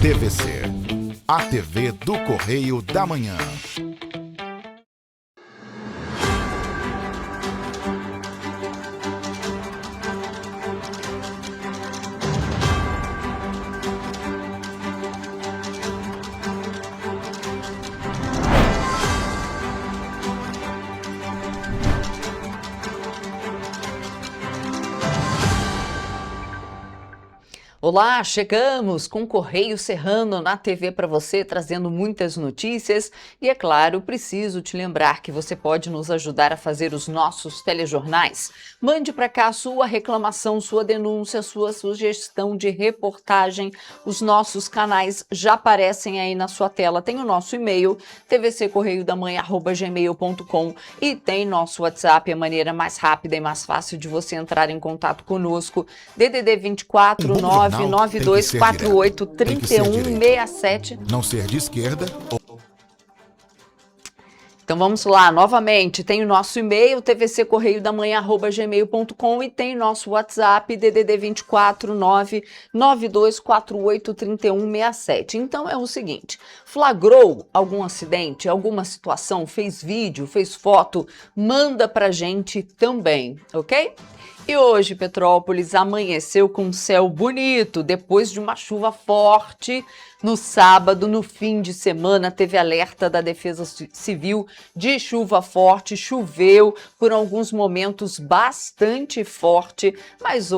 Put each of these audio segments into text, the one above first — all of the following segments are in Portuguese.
TVC, a TV do Correio da Manhã. Olá, chegamos com o Correio Serrano na TV para você, trazendo muitas notícias e, é claro, preciso te lembrar que você pode nos ajudar a fazer os nossos telejornais. Mande para cá a sua reclamação, sua denúncia, sua sugestão de reportagem. Os nossos canais já aparecem aí na sua tela. Tem o nosso e-mail, tvccorreiodamanhã@gmail.com, e tem nosso WhatsApp, a maneira mais rápida e mais fácil de você entrar em contato conosco, DDD 24 992483167. Não ser de esquerda ou... Então vamos lá, novamente, tem o nosso e-mail, tvccorreiodamanhã@gmail.com, e tem nosso WhatsApp, DDD 24 992483167. Então é o seguinte, flagrou algum acidente, alguma situação, fez vídeo, fez foto, manda pra gente também, ok? E hoje Petrópolis amanheceu com um céu bonito, depois de uma chuva forte. No sábado, no fim de semana, teve alerta da Defesa Civil de chuva forte, choveu por alguns momentos bastante forte, mas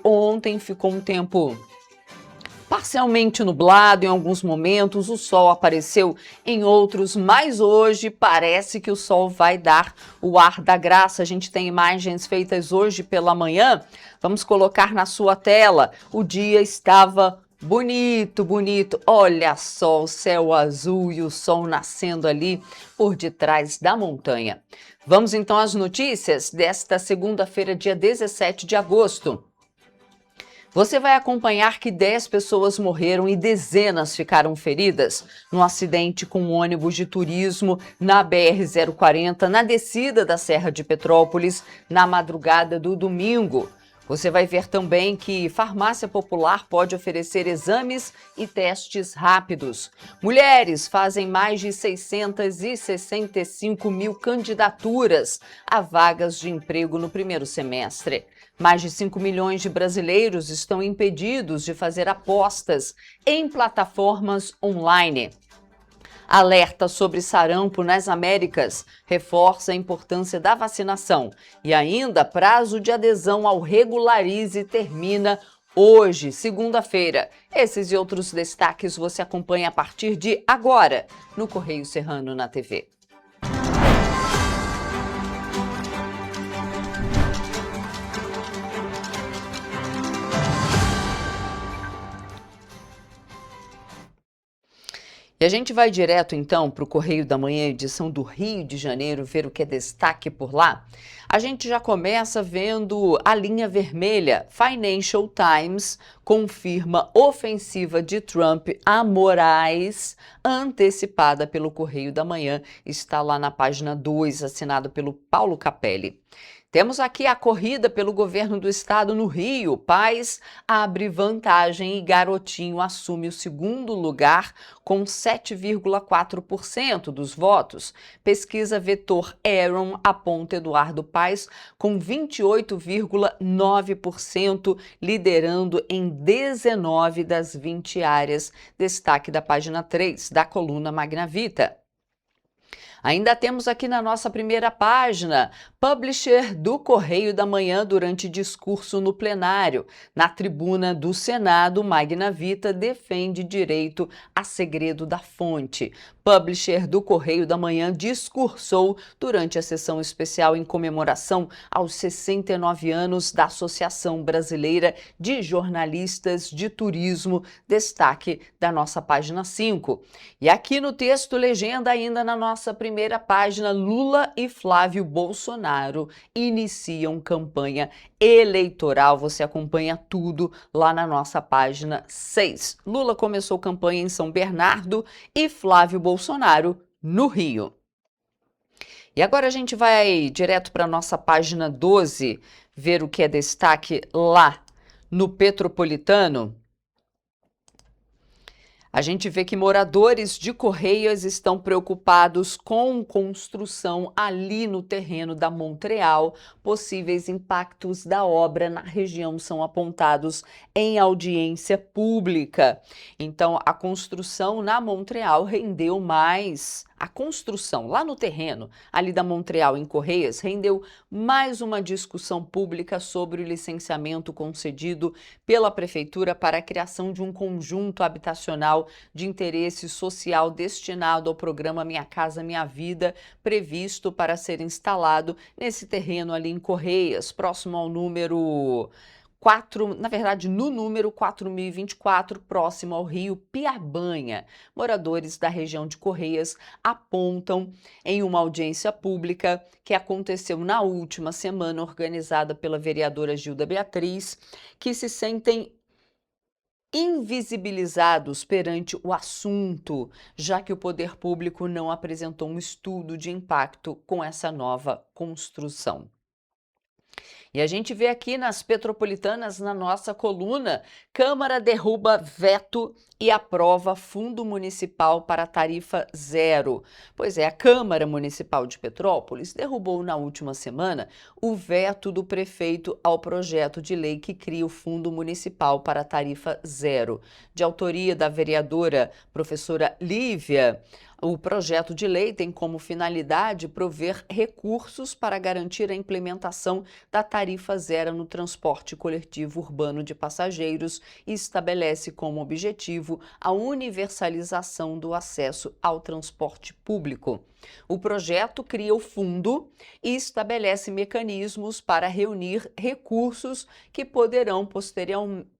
ontem ficou um tempo parcialmente nublado em alguns momentos, o sol apareceu em outros, mas hoje parece que o sol vai dar o ar da graça. A gente tem imagens feitas hoje pela manhã, vamos colocar na sua tela. O dia estava bonito, bonito. Olha só o céu azul e o sol nascendo ali por detrás da montanha. Vamos então às notícias desta segunda-feira, dia 17 de agosto. Você vai acompanhar que 10 pessoas morreram e dezenas ficaram feridas num acidente com um ônibus de turismo na BR-040, na descida da Serra de Petrópolis, na madrugada do domingo. Você vai ver também que farmácia popular pode oferecer exames e testes rápidos. Mulheres fazem mais de 665 mil candidaturas a vagas de emprego no primeiro semestre. Mais de 5 milhões de brasileiros estão impedidos de fazer apostas em plataformas online. Alerta sobre sarampo nas Américas, reforça a importância da vacinação. E ainda, prazo de adesão ao Regularize termina hoje, segunda-feira. Esses e outros destaques você acompanha a partir de agora, no Correio Serrano na TV. E a gente vai direto, então, para o Correio da Manhã, edição do Rio de Janeiro, ver o que é destaque por lá. A gente já começa vendo a linha vermelha. Financial Times confirma ofensiva de Trump a Moraes, antecipada pelo Correio da Manhã. Está lá na página 2, assinado pelo Paulo Capelli. Temos aqui a corrida pelo governo do estado no Rio. Paz abre vantagem e Garotinho assume o segundo lugar com 7,4% dos votos. Pesquisa Vetor Aaron aponta Eduardo Paes com 28,9%, liderando em 19 das 20 áreas. Destaque da página 3 da coluna Magna Vita. Ainda temos aqui na nossa primeira página, publisher do Correio da Manhã durante discurso no plenário. Na tribuna do Senado, Magna Vita defende direito a segredo da fonte. Publisher do Correio da Manhã discursou durante a sessão especial em comemoração aos 69 anos da Associação Brasileira de Jornalistas de Turismo, destaque da nossa página 5. E aqui no texto legenda, ainda na nossa primeira página, Lula e Flávio Bolsonaro iniciam campanha eleitoral. Você acompanha tudo lá na nossa página 6. Lula começou campanha em São Bernardo e Flávio Bolsonaro no Rio. E agora a gente vai direto para a nossa página 12, ver o que é destaque lá no Petropolitano. A gente vê que moradores de Correias estão preocupados com construção ali no terreno da Montreal. Possíveis impactos da obra na região são apontados em audiência pública. Então, a construção na Montreal rendeu mais. A construção lá no terreno, ali da Montreal em Correias, rendeu mais uma discussão pública sobre o licenciamento concedido pela Prefeitura para a criação de um conjunto habitacional de interesse social destinado ao programa Minha Casa Minha Vida, previsto para ser instalado nesse terreno ali em Correias, próximo ao número 4, na verdade, no número 4024, próximo ao rio Piabanha. Moradores da região de Correias apontam em uma audiência pública que aconteceu na última semana, organizada pela vereadora Gilda Beatriz, que se sentem invisibilizados perante o assunto, já que o poder público não apresentou um estudo de impacto com essa nova construção. E a gente vê aqui nas Petropolitanas, na nossa coluna, Câmara derruba veto e aprova fundo municipal para tarifa zero. Pois é, a Câmara Municipal de Petrópolis derrubou na última semana o veto do prefeito ao projeto de lei que cria o Fundo Municipal para tarifa zero. De autoria da vereadora professora Lívia, o projeto de lei tem como finalidade prover recursos para garantir a implementação da tarifa zero no transporte coletivo urbano de passageiros e estabelece como objetivo a universalização do acesso ao transporte público. O projeto cria o fundo e estabelece mecanismos para reunir recursos que poderão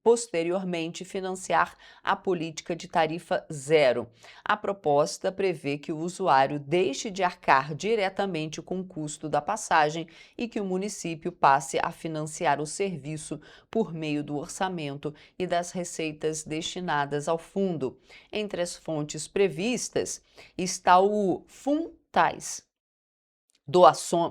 posteriormente financiar a política de tarifa zero. A proposta prevê que o usuário deixe de arcar diretamente com o custo da passagem e que o município passe a financiar o serviço por meio do orçamento e das receitas destinadas ao fundo. Entre as fontes previstas está o FUNTAIS.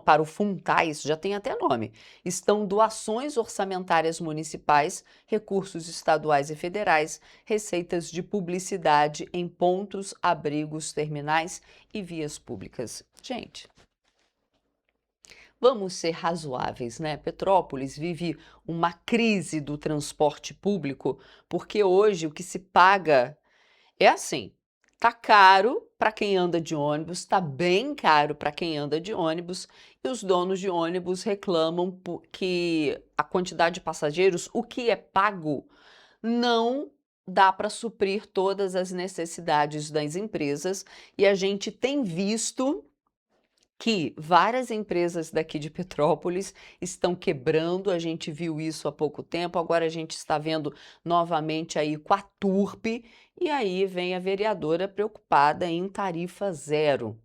Para o FUNTAIS, já tem até nome, estão doações orçamentárias municipais, recursos estaduais e federais, receitas de publicidade em pontos, abrigos, terminais e vias públicas. Gente, vamos ser razoáveis, né? Petrópolis vive uma crise do transporte público, porque hoje o que se paga é assim. Tá caro para quem anda de ônibus, tá bem caro para quem anda de ônibus, e os donos de ônibus reclamam que a quantidade de passageiros, o que é pago, não dá para suprir todas as necessidades das empresas, e a gente tem visto que várias empresas daqui de Petrópolis estão quebrando, a gente viu isso há pouco tempo, agora a gente está vendo novamente aí com a Turpe, e aí vem a vereadora preocupada em tarifa zero.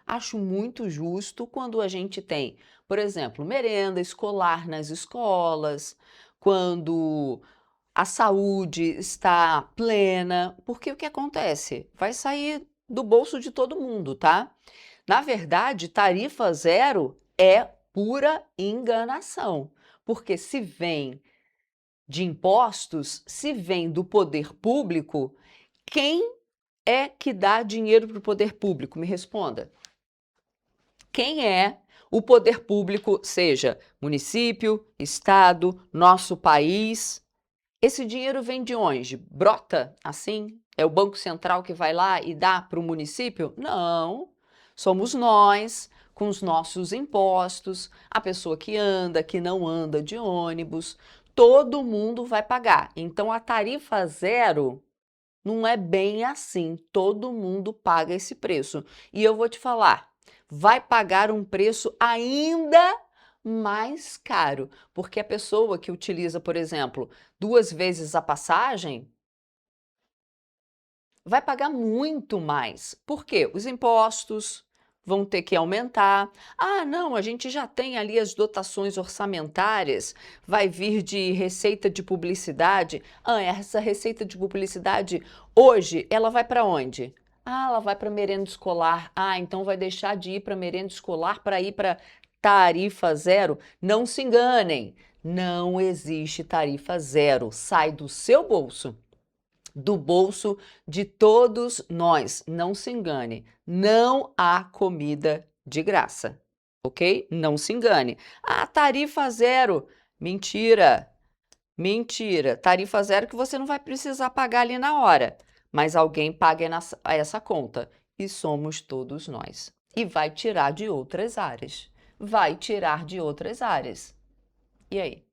Acho muito justo quando a gente tem, por exemplo, merenda escolar nas escolas, quando a saúde está plena, porque o que acontece? Vai sair do bolso de todo mundo, tá? Na verdade, tarifa zero é pura enganação, porque se vem de impostos, se vem do poder público, quem é que dá dinheiro para o poder público? Me responda. Quem é o poder público, seja município, estado, nosso país? Esse dinheiro vem de onde? Brota assim? É o Banco Central que vai lá e dá para o município? Não. Somos nós, com os nossos impostos, a pessoa que anda, que não anda de ônibus, todo mundo vai pagar. Então, a tarifa zero não é bem assim, todo mundo paga esse preço. E eu vou te falar, vai pagar um preço ainda mais caro, porque a pessoa que utiliza, por exemplo, 2 vezes a passagem, vai pagar muito mais. Por quê? Os impostos vão ter que aumentar. Ah, não, a gente já tem ali as dotações orçamentárias, vai vir de receita de publicidade. Ah, essa receita de publicidade hoje, ela vai para onde? Ah, ela vai para merenda escolar. Ah, então vai deixar de ir para merenda escolar para ir para tarifa zero? Não se enganem, não existe tarifa zero, sai do seu bolso. do bolso de todos nós. Não se engane, não há comida de graça, ok? Não se engane. Ah, tarifa zero. Mentira, mentira. Tarifa zero que você não vai precisar pagar ali na hora, mas alguém paga essa conta e somos todos nós. E vai tirar de outras áreas. Vai tirar de outras áreas. E aí?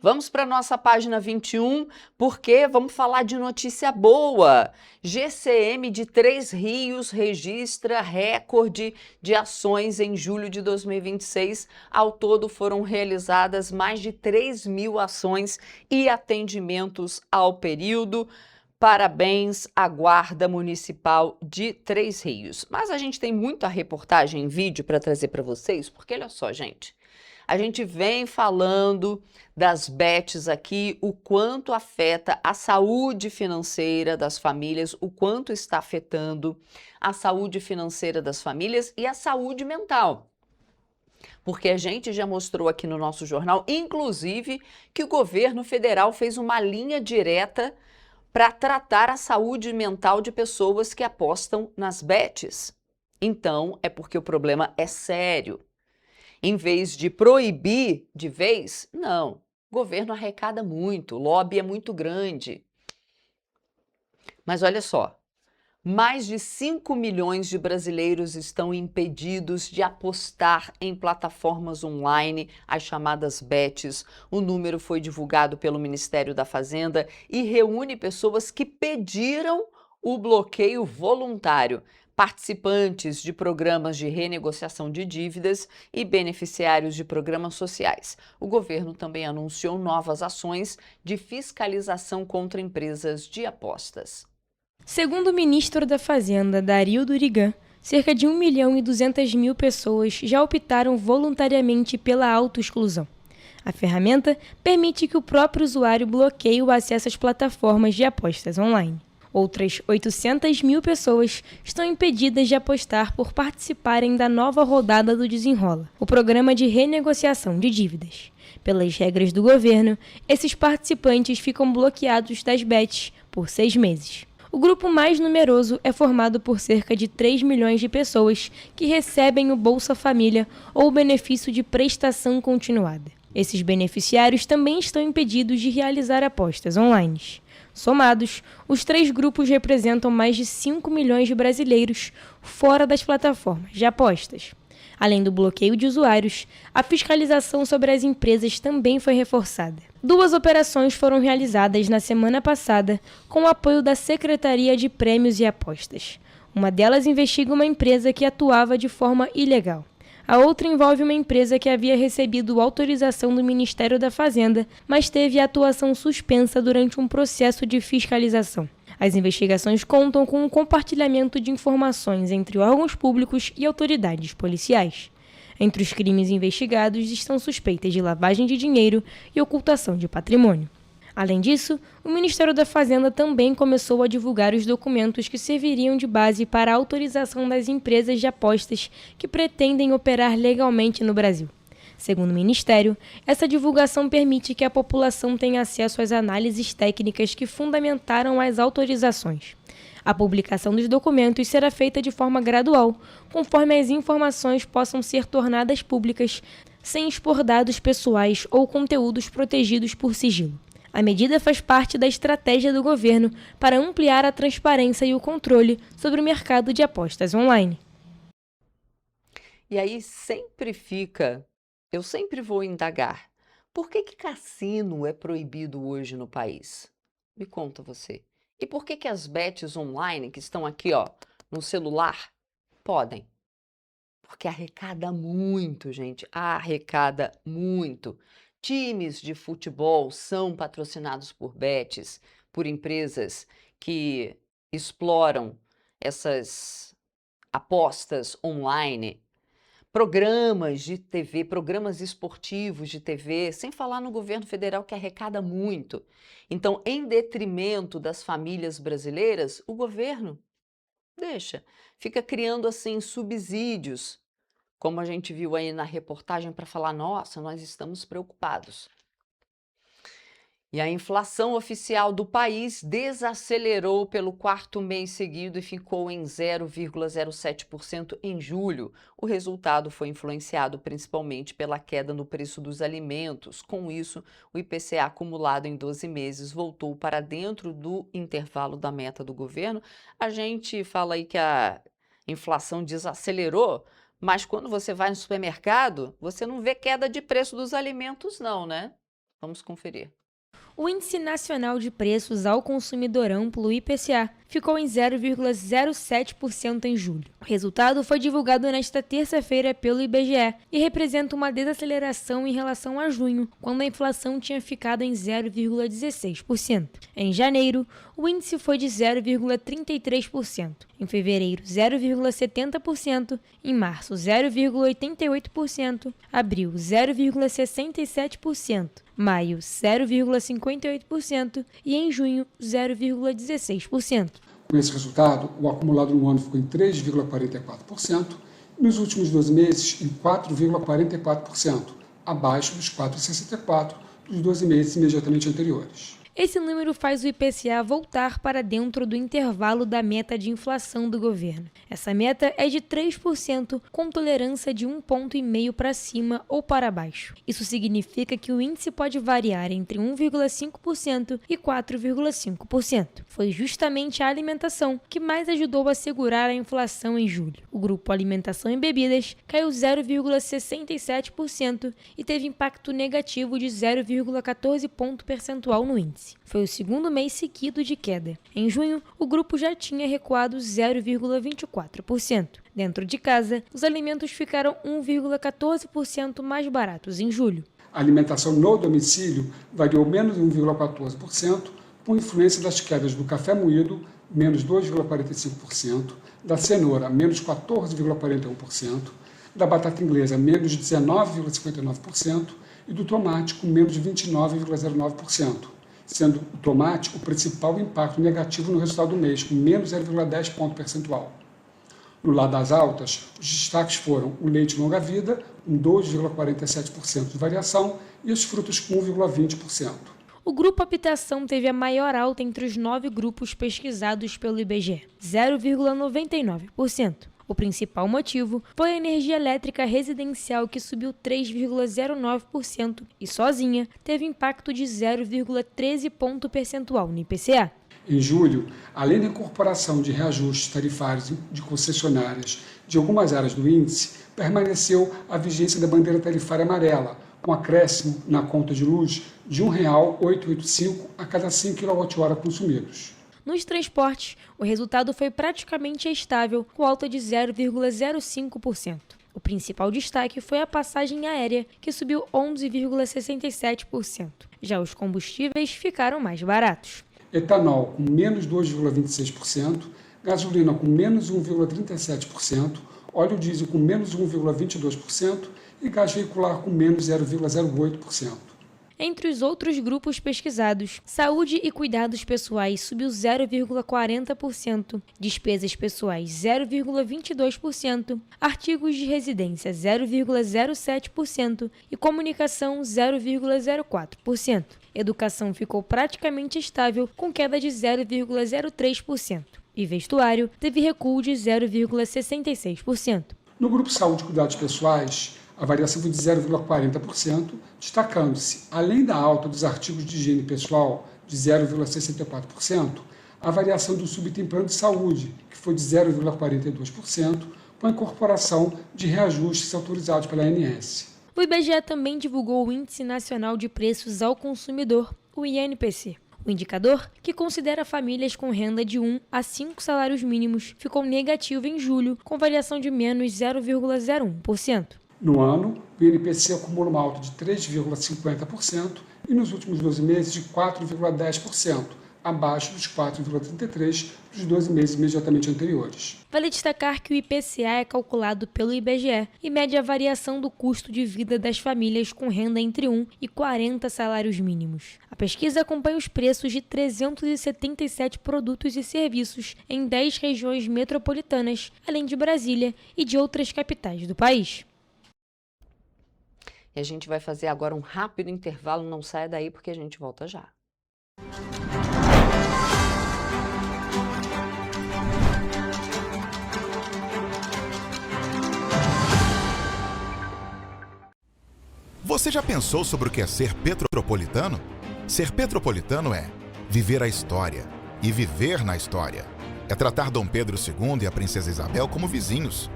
Vamos para a nossa página 21, porque vamos falar de notícia boa. GCM de Três Rios registra recorde de ações em julho de 2026. Ao todo foram realizadas mais de 3.000 ações e atendimentos ao período. Parabéns à Guarda Municipal de Três Rios. Mas a gente tem muita reportagem em vídeo para trazer para vocês, porque olha só, gente. A gente vem falando das bets aqui, o quanto afeta a saúde financeira das famílias, o quanto está afetando a saúde financeira das famílias e a saúde mental. Porque a gente já mostrou aqui no nosso jornal, inclusive, que o governo federal fez uma linha direta para tratar a saúde mental de pessoas que apostam nas bets. Então, é porque o problema é sério. Em vez de proibir de vez, não. O governo arrecada muito, o lobby é muito grande. Mas olha só, mais de 5 milhões de brasileiros estão impedidos de apostar em plataformas online, as chamadas bets. O número foi divulgado pelo Ministério da Fazenda e reúne pessoas que pediram o bloqueio voluntário, participantes de programas de renegociação de dívidas e beneficiários de programas sociais. O governo também anunciou novas ações de fiscalização contra empresas de apostas. Segundo o ministro da Fazenda, Dario Durigan, cerca de 1.200.000 pessoas já optaram voluntariamente pela autoexclusão. A ferramenta permite que o próprio usuário bloqueie o acesso às plataformas de apostas online. Outras 800.000 pessoas estão impedidas de apostar por participarem da nova rodada do Desenrola, o programa de renegociação de dívidas. Pelas regras do governo, esses participantes ficam bloqueados das bets por 6 meses. O grupo mais numeroso é formado por cerca de 3 milhões de pessoas que recebem o Bolsa Família ou o benefício de prestação continuada. Esses beneficiários também estão impedidos de realizar apostas online. Somados, os 3 grupos representam mais de 5 milhões de brasileiros fora das plataformas de apostas. Além do bloqueio de usuários, a fiscalização sobre as empresas também foi reforçada. 2 operações foram realizadas na semana passada com o apoio da Secretaria de Prêmios e Apostas. Uma delas investiga uma empresa que atuava de forma ilegal. A outra envolve uma empresa que havia recebido autorização do Ministério da Fazenda, mas teve a atuação suspensa durante um processo de fiscalização. As investigações contam com o compartilhamento de informações entre órgãos públicos e autoridades policiais. Entre os crimes investigados estão suspeitas de lavagem de dinheiro e ocultação de patrimônio. Além disso, o Ministério da Fazenda também começou a divulgar os documentos que serviriam de base para a autorização das empresas de apostas que pretendem operar legalmente no Brasil. Segundo o Ministério, essa divulgação permite que a população tenha acesso às análises técnicas que fundamentaram as autorizações. A publicação dos documentos será feita de forma gradual, conforme as informações possam ser tornadas públicas, sem expor dados pessoais ou conteúdos protegidos por sigilo. A medida faz parte da estratégia do governo para ampliar a transparência e o controle sobre o mercado de apostas online. E aí eu sempre vou indagar, por que cassino é proibido hoje no país? Me conta você. E por que as bets online que estão aqui, ó, no celular, podem? Porque arrecada muito, gente, arrecada muito. Times de futebol são patrocinados por bets, por empresas que exploram essas apostas online. Programas de TV, programas esportivos de TV, sem falar no governo federal que arrecada muito. Então, em detrimento das famílias brasileiras, o governo fica criando assim subsídios, como a gente viu aí na reportagem, para falar, nossa, nós estamos preocupados. E a inflação oficial do país desacelerou pelo quarto mês seguido e ficou em 0,07% em julho. O resultado foi influenciado principalmente pela queda no preço dos alimentos. Com isso, o IPCA acumulado em 12 meses voltou para dentro do intervalo da meta do governo. A gente fala aí que a inflação desacelerou, mas quando você vai no supermercado, você não vê queda de preço dos alimentos não, né? Vamos conferir. O Índice Nacional de Preços ao Consumidor Amplo, IPCA, ficou em 0,07% em julho. O resultado foi divulgado nesta terça-feira pelo IBGE e representa uma desaceleração em relação a junho, quando a inflação tinha ficado em 0,16%. Em janeiro, o índice foi de 0,33%, em fevereiro 0,70%, em março 0,88%, abril 0,67%, maio 0,58% e em junho 0,16%. Com esse resultado, o acumulado no ano ficou em 3,44% e nos últimos 12 meses em 4,44%, abaixo dos 4,64% dos 12 meses imediatamente anteriores. Esse número faz o IPCA voltar para dentro do intervalo da meta de inflação do governo. Essa meta é de 3%, com tolerância de 1,5 ponto para cima ou para baixo. Isso significa que o índice pode variar entre 1,5% e 4,5%. Foi justamente a alimentação que mais ajudou a segurar a inflação em julho. O grupo Alimentação e Bebidas caiu 0,67% e teve impacto negativo de 0,14 ponto percentual no índice. Foi o segundo mês seguido de queda. Em junho, o grupo já tinha recuado 0,24%. Dentro de casa, os alimentos ficaram 1,14% mais baratos em julho. A alimentação no domicílio variou menos 1,14%, com influência das quedas do café moído, menos 2,45%, da cenoura, menos 14,41%, da batata inglesa, menos 19,59% e do tomate, com menos 29,09%. Sendo o tomate o principal impacto negativo no resultado do mês, com menos 0,10 ponto percentual. No lado das altas, os destaques foram o leite longa-vida, com 2,47% de variação, e as frutas com 1,20%. O grupo habitação teve a maior alta entre os 9 grupos pesquisados pelo IBGE, 0,99%. O principal motivo foi a energia elétrica residencial, que subiu 3,09% e sozinha teve impacto de 0,13 ponto percentual no IPCA. Em julho, além da incorporação de reajustes tarifários de concessionárias de algumas áreas do índice, permaneceu a vigência da bandeira tarifária amarela, com acréscimo na conta de luz de R$ 1,885 a cada 5 kWh consumidos. Nos transportes, o resultado foi praticamente estável, com alta de 0,05%. O principal destaque foi a passagem aérea, que subiu 11,67%. Já os combustíveis ficaram mais baratos. Etanol com menos 2,26%, gasolina com menos 1,37%, óleo diesel com menos 1,22% e gás veicular com menos 0,08%. Entre os outros grupos pesquisados, saúde e cuidados pessoais subiu 0,40%, despesas pessoais 0,22%, artigos de residência 0,07% e comunicação 0,04%. Educação ficou praticamente estável, com queda de 0,03%. E vestuário teve recuo de 0,66%. No grupo saúde e cuidados pessoais, a variação foi de 0,40%, destacando-se, além da alta dos artigos de higiene pessoal, de 0,64%, a variação do subitem plano de saúde, que foi de 0,42%, com a incorporação de reajustes autorizados pela ANS. O IBGE também divulgou o Índice Nacional de Preços ao Consumidor, o INPC. O indicador, que considera famílias com renda de 1 a 5 salários mínimos, ficou negativo em julho, com variação de menos 0,01%. No ano, o INPC acumula uma alta de 3,50% e nos últimos 12 meses de 4,10%, abaixo dos 4,33% dos 12 meses imediatamente anteriores. Vale destacar que o IPCA é calculado pelo IBGE e mede a variação do custo de vida das famílias com renda entre 1 e 40 salários mínimos. A pesquisa acompanha os preços de 377 produtos e serviços em 10 regiões metropolitanas, além de Brasília e de outras capitais do país. E a gente vai fazer agora um rápido intervalo, não saia daí porque a gente volta já. Você já pensou sobre o que é ser petropolitano? Ser petropolitano é viver a história e viver na história. É tratar Dom Pedro II e a Princesa Isabel como vizinhos.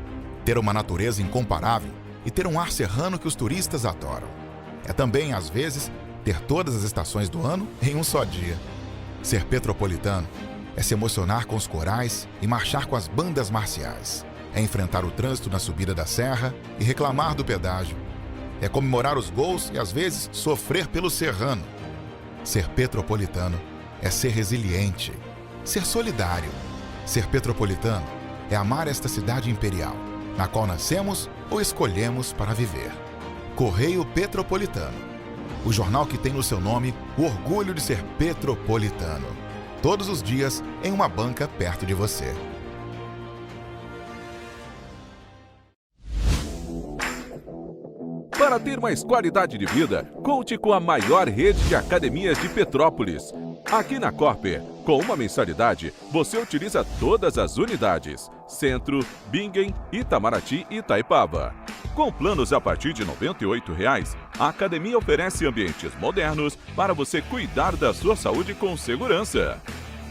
Ter uma natureza incomparável e ter um ar serrano que os turistas adoram. É também, às vezes, ter todas as estações do ano em um só dia. Ser petropolitano é se emocionar com os corais e marchar com as bandas marciais. É enfrentar o trânsito na subida da serra e reclamar do pedágio. É comemorar os gols e, às vezes, sofrer pelo serrano. Ser petropolitano é ser resiliente, ser solidário. Ser petropolitano é amar esta cidade imperial, na qual nascemos ou escolhemos para viver. Correio Petropolitano, o jornal que tem no seu nome o orgulho de ser petropolitano. Todos os dias em uma banca perto de você. Para ter mais qualidade de vida, conte com a maior rede de academias de Petrópolis. Aqui na Corper, com uma mensalidade, você utiliza todas as unidades: Centro, Bingen, Itamaraty e Itaipava. Com planos a partir de R$ 98,00, a academia oferece ambientes modernos para você cuidar da sua saúde com segurança.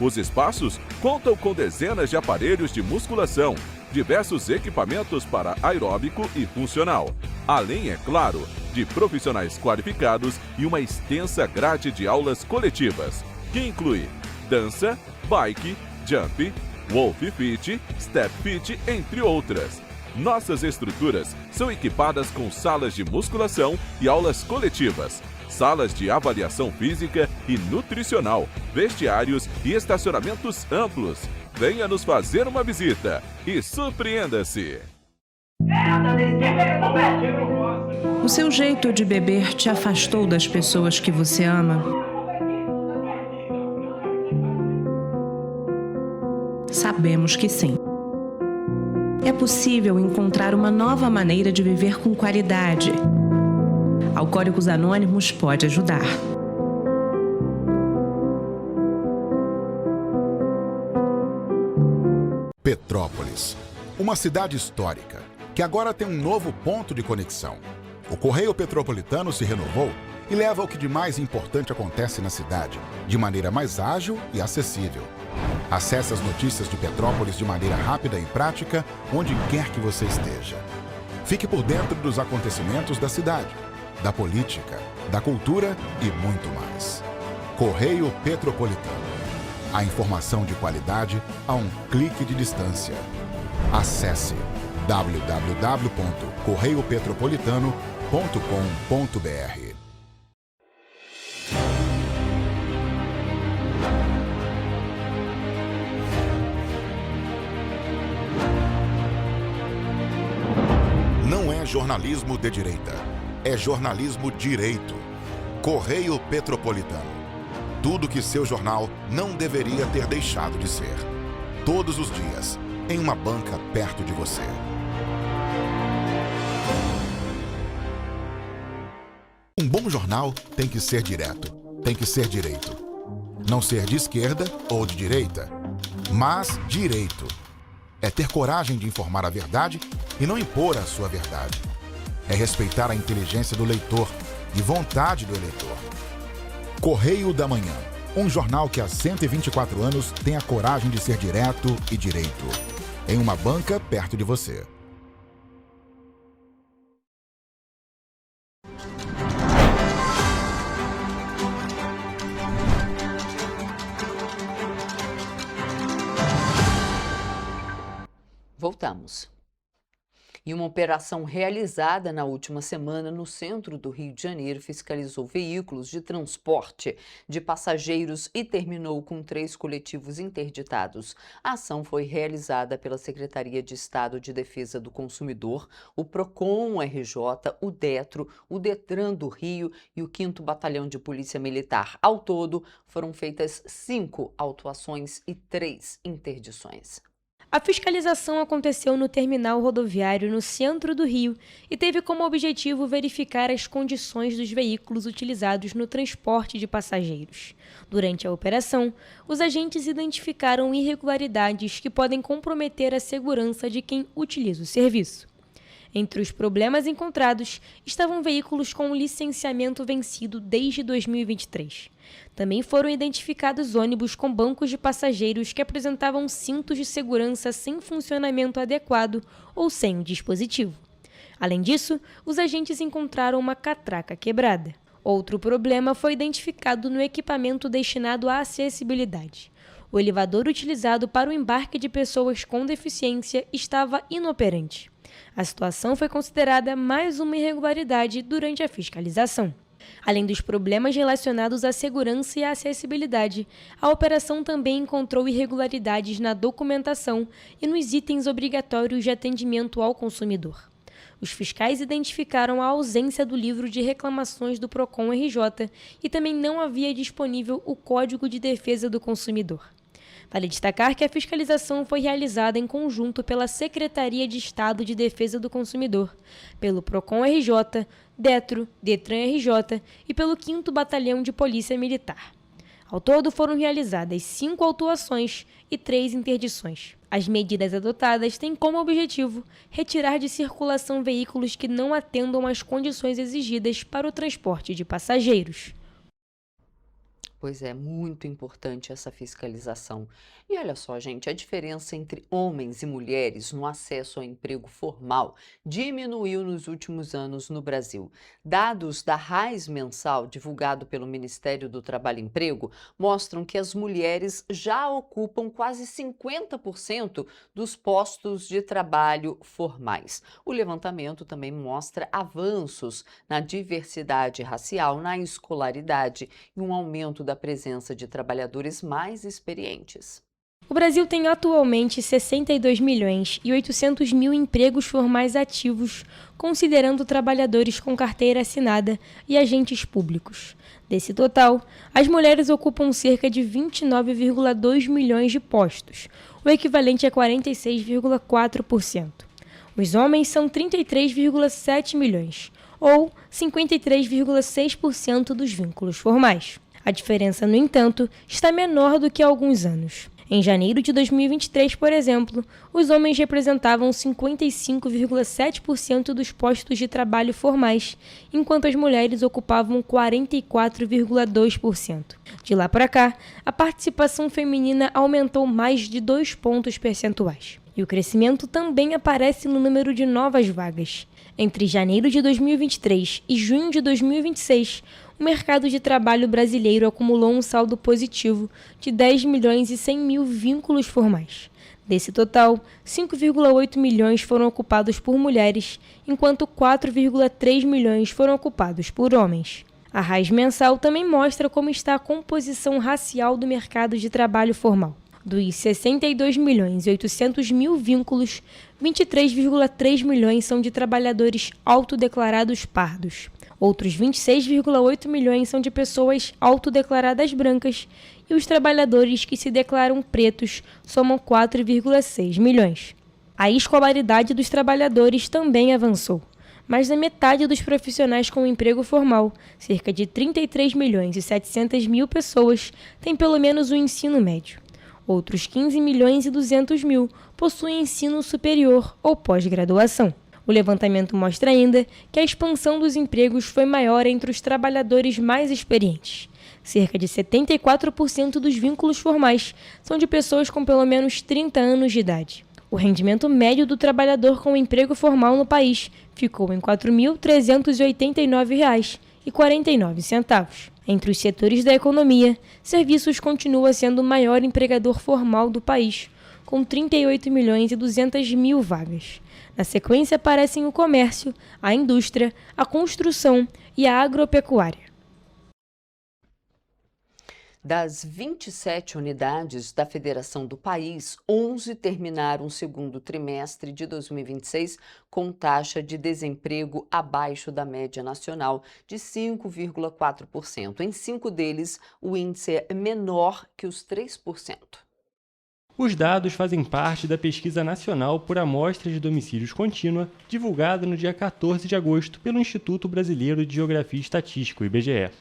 Os espaços contam com dezenas de aparelhos de musculação, diversos equipamentos para aeróbico e funcional, além, é claro, de profissionais qualificados e uma extensa grade de aulas coletivas, que inclui dança, bike, jump, wolf fit, step fit, entre outras. Nossas estruturas são equipadas com salas de musculação e aulas coletivas, salas de avaliação física e nutricional, vestiários e estacionamentos amplos. Venha nos fazer uma visita e surpreenda-se! O seu jeito de beber te afastou das pessoas que você ama? Sabemos que sim. É possível encontrar uma nova maneira de viver com qualidade. Alcoólicos Anônimos pode ajudar. Petrópolis, uma cidade histórica, que agora tem um novo ponto de conexão. O Correio Petropolitano se renovou e leva o que de mais importante acontece na cidade, de maneira mais ágil e acessível. Acesse as notícias de Petrópolis de maneira rápida e prática, onde quer que você esteja. Fique por dentro dos acontecimentos da cidade, da política, da cultura e muito mais. Correio Petropolitano. A informação de qualidade a um clique de distância. Acesse www.correiopetropolitano.com.br. Não é jornalismo de direita, é jornalismo direito. Correio Petropolitano. Tudo que seu jornal não deveria ter deixado de ser. Todos os dias, em uma banca perto de você. Um bom jornal tem que ser direto, tem que ser direito. Não ser de esquerda ou de direita, mas direito. É ter coragem de informar a verdade e não impor a sua verdade. É respeitar a inteligência do leitor e vontade do eleitor. Correio da Manhã, um jornal que há 124 anos tem a coragem de ser direto e direito. Em uma banca perto de você. Voltamos. E uma operação realizada na última semana no centro do Rio de Janeiro fiscalizou veículos de transporte de passageiros e terminou com 3 coletivos interditados. A ação foi realizada pela Secretaria de Estado de Defesa do Consumidor, o PROCON RJ, o DETRO, o DETRAN do Rio e o 5º Batalhão de Polícia Militar. Ao todo, foram feitas 5 autuações e 3 interdições. A fiscalização aconteceu no terminal rodoviário no centro do Rio e teve como objetivo verificar as condições dos veículos utilizados no transporte de passageiros. Durante a operação, os agentes identificaram irregularidades que podem comprometer a segurança de quem utiliza o serviço. Entre os problemas encontrados estavam veículos com licenciamento vencido desde 2023. Também foram identificados ônibus com bancos de passageiros que apresentavam cintos de segurança sem funcionamento adequado ou sem o dispositivo. Além disso, os agentes encontraram uma catraca quebrada. Outro problema foi identificado no equipamento destinado à acessibilidade. O elevador utilizado para o embarque de pessoas com deficiência estava inoperante. A situação foi considerada mais uma irregularidade durante a fiscalização. Além dos problemas relacionados à segurança e à acessibilidade, a operação também encontrou irregularidades na documentação e nos itens obrigatórios de atendimento ao consumidor. Os fiscais identificaram a ausência do livro de reclamações do Procon-RJ e também não havia disponível o Código de Defesa do Consumidor. Vale destacar que a fiscalização foi realizada em conjunto pela Secretaria de Estado de Defesa do Consumidor, pelo Procon-RJ, Detro, Detran-RJ e pelo 5º Batalhão de Polícia Militar. Ao todo, foram realizadas 5 autuações e 3 interdições. As medidas adotadas têm como objetivo retirar de circulação veículos que não atendam às condições exigidas para o transporte de passageiros. Pois é, muito importante essa fiscalização. E olha só, gente, a diferença entre homens e mulheres no acesso ao emprego formal diminuiu nos últimos anos no Brasil. Dados da RAIS mensal, divulgado pelo Ministério do Trabalho e Emprego, mostram que as mulheres já ocupam quase 50% dos postos de trabalho formais. O levantamento também mostra avanços na diversidade racial, na escolaridade e um aumento da presença de trabalhadores mais experientes. O Brasil tem atualmente 62 milhões e 800 mil empregos formais ativos, considerando trabalhadores com carteira assinada e agentes públicos. Desse total, as mulheres ocupam cerca de 29,2 milhões de postos, o equivalente a 46,4%. Os homens são 33,7 milhões, ou 53,6% dos vínculos formais. A diferença, no entanto, está menor do que há alguns anos. Em janeiro de 2023, por exemplo, os homens representavam 55,7% dos postos de trabalho formais, enquanto as mulheres ocupavam 44,2%. De lá para cá, a participação feminina aumentou mais de 2 pontos percentuais. E o crescimento também aparece no número de novas vagas. Entre janeiro de 2023 e junho de 2026, o mercado de trabalho brasileiro acumulou um saldo positivo de 10 milhões e 100 mil vínculos formais. Desse total, 5,8 milhões foram ocupados por mulheres, enquanto 4,3 milhões foram ocupados por homens. A RAIS mensal também mostra como está a composição racial do mercado de trabalho formal. Dos 62 milhões e 800 mil vínculos, 23,3 milhões são de trabalhadores autodeclarados pardos. Outros 26,8 milhões são de pessoas autodeclaradas brancas e os trabalhadores que se declaram pretos somam 4,6 milhões. A escolaridade dos trabalhadores também avançou. Mais da metade dos profissionais com emprego formal, cerca de 33 milhões e 700 mil pessoas, têm pelo menos o ensino médio. Outros 15 milhões e 200 mil possuem ensino superior ou pós-graduação. O levantamento mostra ainda que a expansão dos empregos foi maior entre os trabalhadores mais experientes. Cerca de 74% dos vínculos formais são de pessoas com pelo menos 30 anos de idade. O rendimento médio do trabalhador com emprego formal no país ficou em R$ 4.389,49. Entre os setores da economia, serviços continua sendo o maior empregador formal do país, com 38 milhões e 200 mil vagas. Na sequência aparecem o comércio, a indústria, a construção e a agropecuária. Das 27 unidades da federação do país, 11 terminaram o segundo trimestre de 2026 com taxa de desemprego abaixo da média nacional de 5,4%. Em 5 deles, o índice é menor que os 3%. Os dados fazem parte da Pesquisa Nacional por Amostra de Domicílios Contínua, divulgada no dia 14 de agosto pelo Instituto Brasileiro de Geografia e Estatística, o IBGE.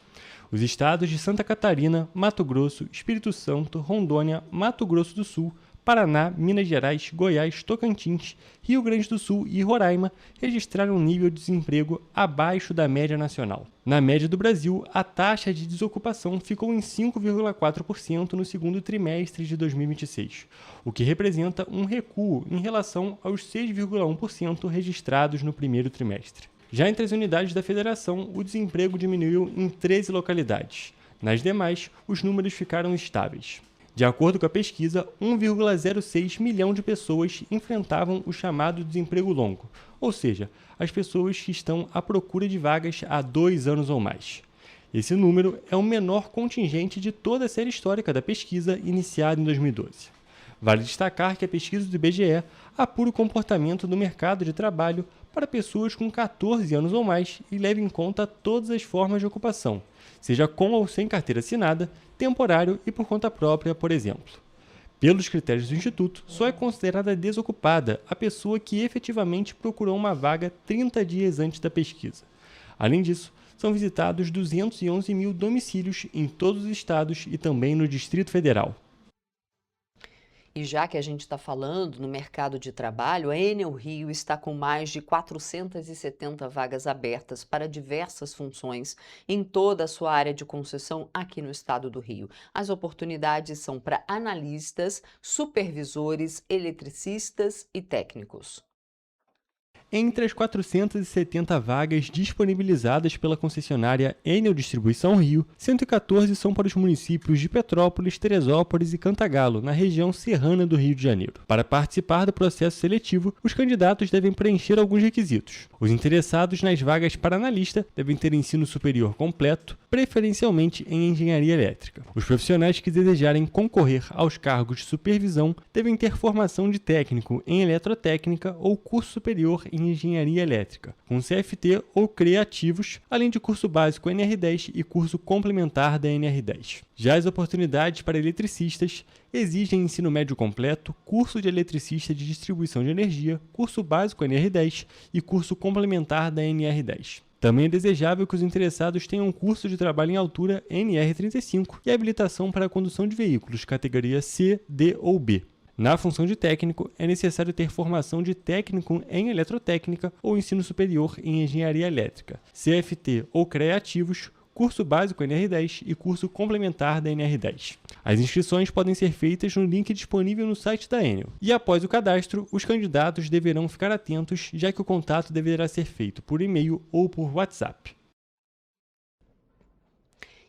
Os estados de Santa Catarina, Mato Grosso, Espírito Santo, Rondônia, Mato Grosso do Sul, Paraná, Minas Gerais, Goiás, Tocantins, Rio Grande do Sul e Roraima registraram um nível de desemprego abaixo da média nacional. Na média do Brasil, a taxa de desocupação ficou em 5,4% no segundo trimestre de 2026, o que representa um recuo em relação aos 6,1% registrados no primeiro trimestre. Já entre as unidades da federação, o desemprego diminuiu em 13 localidades. Nas demais, os números ficaram estáveis. De acordo com a pesquisa, 1,06 milhão de pessoas enfrentavam o chamado desemprego longo, ou seja, as pessoas que estão à procura de vagas há 2 anos ou mais. Esse número é o menor contingente de toda a série histórica da pesquisa iniciada em 2012. Vale destacar que a pesquisa do IBGE apura o comportamento do mercado de trabalho para pessoas com 14 anos ou mais e leva em conta todas as formas de ocupação, seja com ou sem carteira assinada, temporário e por conta própria, por exemplo. Pelos critérios do Instituto, só é considerada desocupada a pessoa que efetivamente procurou uma vaga 30 dias antes da pesquisa. Além disso, são visitados 211 mil domicílios em todos os estados e também no Distrito Federal. E já que a gente está falando no mercado de trabalho, a Enel Rio está com mais de 470 vagas abertas para diversas funções em toda a sua área de concessão aqui no estado do Rio. As oportunidades são para analistas, supervisores, eletricistas e técnicos. Entre as 470 vagas disponibilizadas pela concessionária Enel Distribuição Rio, 114 são para os municípios de Petrópolis, Teresópolis e Cantagalo, na região serrana do Rio de Janeiro. Para participar do processo seletivo, os candidatos devem preencher alguns requisitos. Os interessados nas vagas para analista devem ter ensino superior completo, preferencialmente em engenharia elétrica. Os profissionais que desejarem concorrer aos cargos de supervisão devem ter formação de técnico em eletrotécnica ou curso superior em engenharia elétrica, com CFT ou CREA ativos, além de curso básico NR10 e curso complementar da NR10. Já as oportunidades para eletricistas exigem ensino médio completo, curso de eletricista de distribuição de energia, curso básico NR10 e curso complementar da NR10. Também é desejável que os interessados tenham um curso de trabalho em altura NR35 e habilitação para a condução de veículos categoria C, D ou B. Na função de técnico, é necessário ter formação de técnico em eletrotécnica ou ensino superior em engenharia elétrica, CFT ou CREA ativos, curso básico NR10 e curso complementar da NR10. As inscrições podem ser feitas no link disponível no site da Enel. E após o cadastro, os candidatos deverão ficar atentos, já que o contato deverá ser feito por e-mail ou por WhatsApp.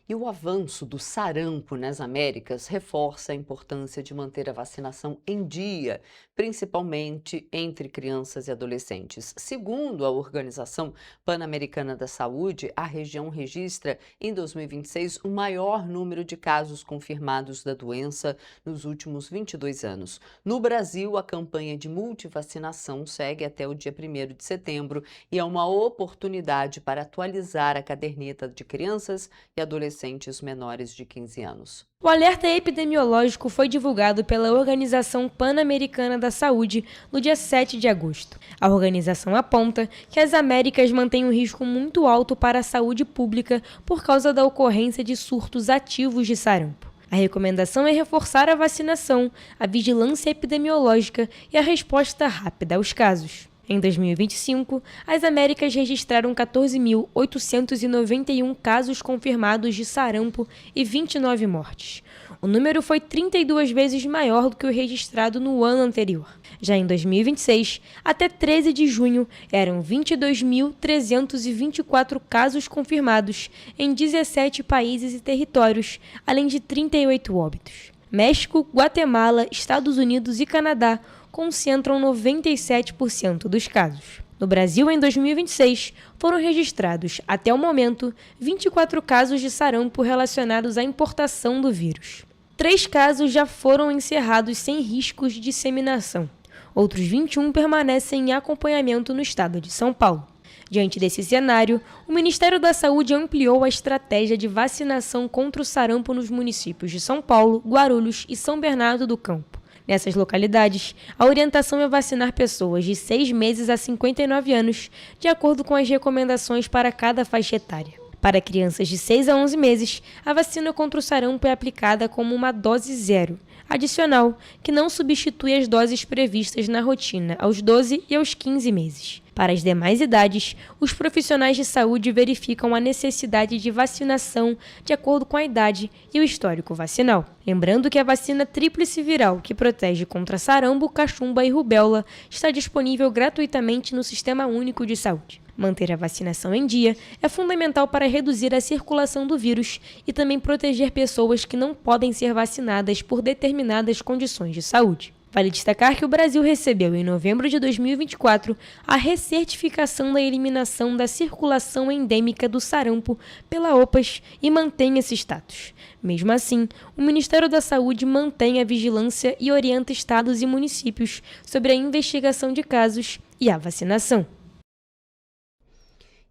E o avanço do sarampo nas Américas reforça a importância de manter a vacinação em dia, principalmente entre crianças e adolescentes. Segundo a Organização Pan-Americana da Saúde, a região registra em 2026 o maior número de casos confirmados da doença nos últimos 22 anos. No Brasil, a campanha de multivacinação segue até o dia 1º de setembro e é uma oportunidade para atualizar a caderneta de crianças e adolescentes menores de 15 anos. O alerta epidemiológico foi divulgado pela Organização Pan-Americana da Saúde no dia 7 de agosto. A organização aponta que as Américas mantêm um risco muito alto para a saúde pública por causa da ocorrência de surtos ativos de sarampo. A recomendação é reforçar a vacinação, a vigilância epidemiológica e a resposta rápida aos casos. Em 2025, as Américas registraram 14.891 casos confirmados de sarampo e 29 mortes. O número foi 32 vezes maior do que o registrado no ano anterior. Já em 2026, até 13 de junho, eram 22.324 casos confirmados em 17 países e territórios, além de 38 óbitos. México, Guatemala, Estados Unidos e Canadá concentram 97% dos casos. No Brasil, em 2026, foram registrados, até o momento, 24 casos de sarampo relacionados à importação do vírus. 3 casos já foram encerrados sem riscos de disseminação. Outros 21 permanecem em acompanhamento no estado de São Paulo. Diante desse cenário, o Ministério da Saúde ampliou a estratégia de vacinação contra o sarampo nos municípios de São Paulo, Guarulhos e São Bernardo do Campo. Nessas localidades, a orientação é vacinar pessoas de 6 meses a 59 anos, de acordo com as recomendações para cada faixa etária. Para crianças de 6 a 11 meses, a vacina contra o sarampo é aplicada como uma dose zero, adicional, que não substitui as doses previstas na rotina aos 12 e aos 15 meses. Para as demais idades, os profissionais de saúde verificam a necessidade de vacinação de acordo com a idade e o histórico vacinal. Lembrando que a vacina tríplice viral, que protege contra sarampo, cachumba e rubéola, está disponível gratuitamente no Sistema Único de Saúde. Manter a vacinação em dia é fundamental para reduzir a circulação do vírus e também proteger pessoas que não podem ser vacinadas por determinadas condições de saúde. Vale destacar que o Brasil recebeu, em novembro de 2024, a recertificação da eliminação da circulação endêmica do sarampo pela OPAS e mantém esse status. Mesmo assim, o Ministério da Saúde mantém a vigilância e orienta estados e municípios sobre a investigação de casos e a vacinação.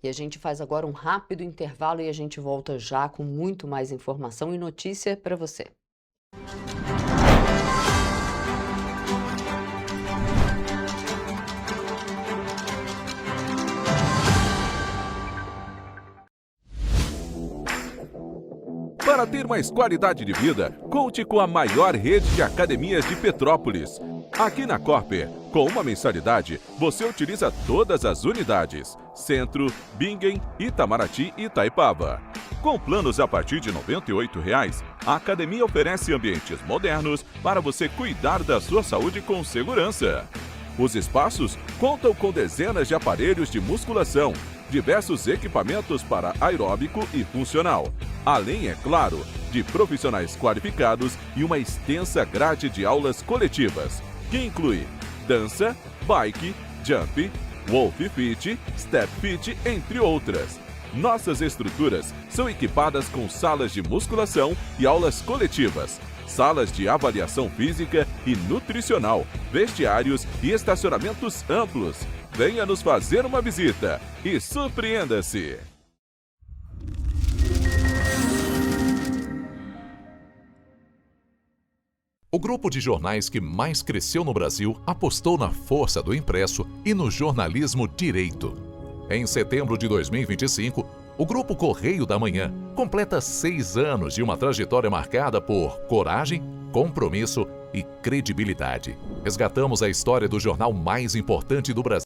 E a gente faz agora um rápido intervalo e a gente volta já com muito mais informação e notícia para você. Para ter mais qualidade de vida, conte com a maior rede de academias de Petrópolis. Aqui na Corper, com uma mensalidade, você utiliza todas as unidades: Centro, Bingen, Itamaraty e Itaipava. Com planos a partir de R$ 98,00, a academia oferece ambientes modernos para você cuidar da sua saúde com segurança. Os espaços contam com dezenas de aparelhos de musculação, diversos equipamentos para aeróbico e funcional, além, é claro, de profissionais qualificados e uma extensa grade de aulas coletivas, que inclui dança, bike, jump, wolf fit, step fit, entre outras. Nossas estruturas são equipadas com salas de musculação e aulas coletivas, salas de avaliação física e nutricional, vestiários e estacionamentos amplos. Venha nos fazer uma visita e surpreenda-se! O grupo de jornais que mais cresceu no Brasil apostou na força do impresso e no jornalismo direito. Em setembro de 2025, o Grupo Correio da Manhã completa 6 anos de uma trajetória marcada por coragem, compromisso e credibilidade. Resgatamos a história do jornal mais importante do Brasil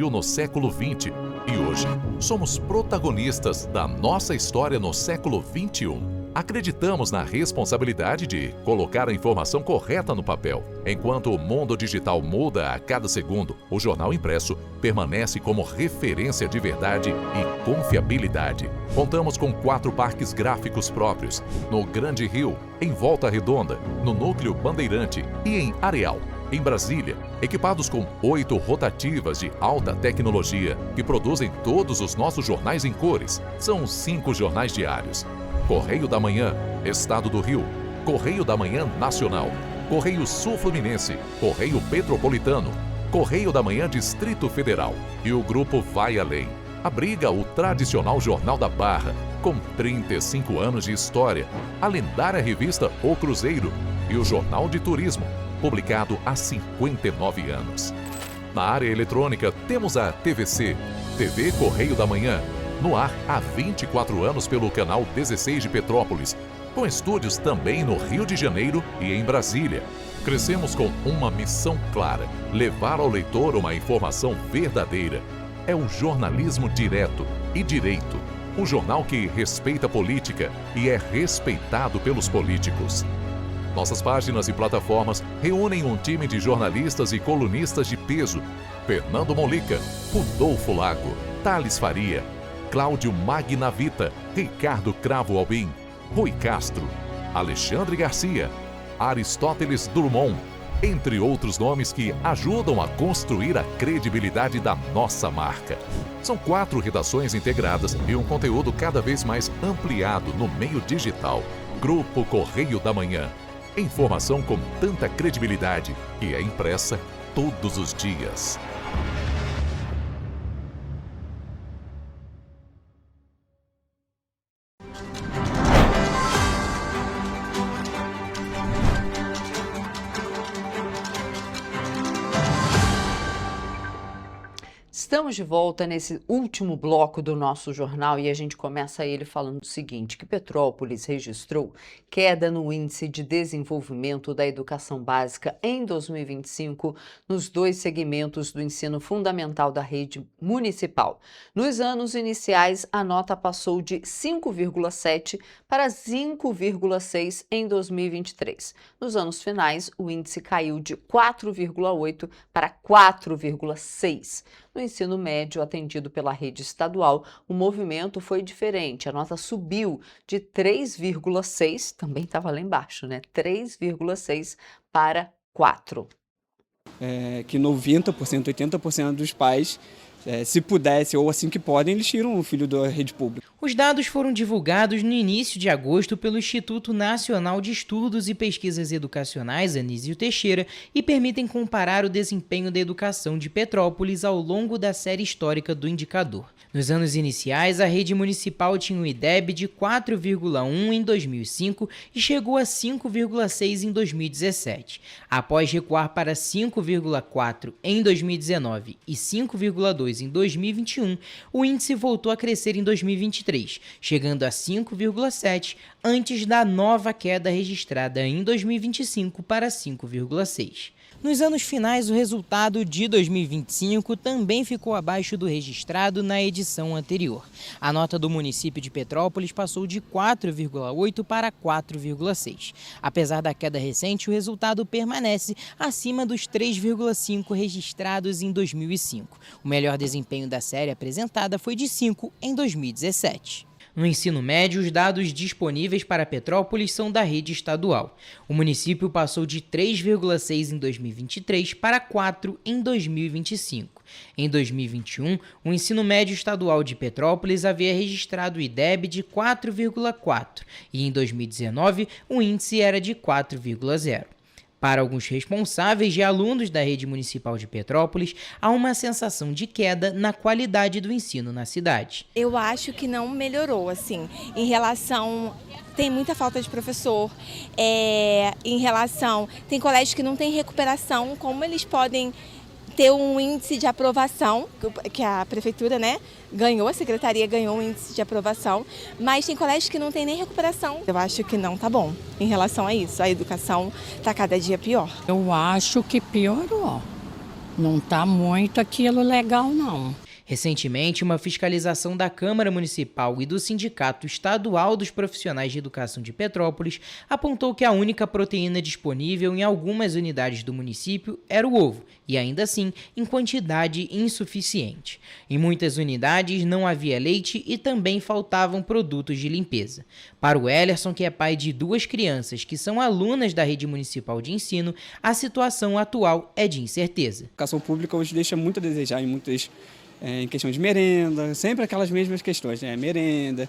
no século XX e hoje somos protagonistas da nossa história no século XXI. Acreditamos na responsabilidade de colocar a informação correta no papel. Enquanto o mundo digital muda a cada segundo, o jornal impresso permanece como referência de verdade e confiabilidade. Contamos com 4 parques gráficos próprios, no Grande Rio, em Volta Redonda, no Núcleo Bandeirante e em Areal. Em Brasília, equipados com 8 rotativas de alta tecnologia que produzem todos os nossos jornais em cores. São 5 jornais diários. Correio da Manhã, Estado do Rio, Correio da Manhã Nacional, Correio Sul Fluminense, Correio Petropolitano, Correio da Manhã Distrito Federal. E o grupo vai além. Abriga o tradicional Jornal da Barra, com 35 anos de história, a lendária revista O Cruzeiro e o Jornal de Turismo, publicado há 59 anos. Na área eletrônica, temos a TVC, TV Correio da Manhã, no ar há 24 anos pelo canal 16 de Petrópolis, com estúdios também no Rio de Janeiro e em Brasília. Crescemos com uma missão clara: levar ao leitor uma informação verdadeira. É o jornalismo direto e direito, um jornal que respeita a política e é respeitado pelos políticos. Nossas páginas e plataformas reúnem um time de jornalistas e colunistas de peso: Fernando Molica, Rodolfo Lago, Thales Faria, Cláudio Magnavita, Ricardo Cravo Albim, Rui Castro, Alexandre Garcia, Aristóteles Drummond, entre outros nomes que ajudam a construir a credibilidade da nossa marca. São 4 redações integradas e um conteúdo cada vez mais ampliado no meio digital. Grupo Correio da Manhã. Informação com tanta credibilidade que é impressa todos os dias. Estamos de volta nesse último bloco do nosso jornal e a gente começa ele falando o seguinte, que Petrópolis registrou queda no índice de desenvolvimento da educação básica em 2025 nos 2 segmentos do ensino fundamental da rede municipal. Nos anos iniciais, a nota passou de 5,7 para 5,6 em 2023. Nos anos finais, o índice caiu de 4,8 para 4,6. No ensino médio atendido pela rede estadual, o movimento foi diferente. A nota subiu de 3,6, também estava lá embaixo, né? 3,6 para 4. Que 90%, 80% dos pais, se pudesse ou assim que podem, eles tiram o filho da rede pública. Os dados foram divulgados no início de agosto pelo Instituto Nacional de Estudos e Pesquisas Educacionais, Anísio Teixeira, e permitem comparar o desempenho da educação de Petrópolis ao longo da série histórica do indicador. Nos anos iniciais, a rede municipal tinha um IDEB de 4,1 em 2005 e chegou a 5,6 em 2017. Após recuar para 5,4 em 2019 e 5,2 em 2021, o índice voltou a crescer em 2023, chegando a 5,7 antes da nova queda registrada em 2025 para 5,6. Nos anos finais, o resultado de 2025 também ficou abaixo do registrado na edição anterior. A nota do município de Petrópolis passou de 4,8 para 4,6. Apesar da queda recente, o resultado permanece acima dos 3,5 registrados em 2005. O melhor desempenho da série apresentada foi de 5 em 2017. No ensino médio, os dados disponíveis para Petrópolis são da rede estadual. O município passou de 3,6 em 2023 para 4 em 2025. Em 2021, o ensino médio estadual de Petrópolis havia registrado o IDEB de 4,4 e em 2019 o índice era de 4,0. Para alguns responsáveis e alunos da rede municipal de Petrópolis, há uma sensação de queda na qualidade do ensino na cidade. Eu acho que não melhorou, assim, em relação... Tem muita falta de professor, tem colégios que não tem recuperação, como eles podem ter um índice de aprovação, que a prefeitura, ganhou, a secretaria ganhou um índice de aprovação, mas tem colégios que não tem nem recuperação. Eu acho que não tá bom em relação a isso, a educação tá cada dia pior. Eu acho que piorou, não tá muito aquilo legal não. Recentemente, uma fiscalização da Câmara Municipal e do Sindicato Estadual dos Profissionais de Educação de Petrópolis apontou que a única proteína disponível em algumas unidades do município era o ovo, e ainda assim em quantidade insuficiente. Em muitas unidades não havia leite e também faltavam produtos de limpeza. Para o Ellerson, que é pai de 2 crianças que são alunas da rede municipal de ensino, a situação atual é de incerteza. A educação pública hoje deixa muito a desejar em questão de merenda, sempre aquelas mesmas questões, merenda,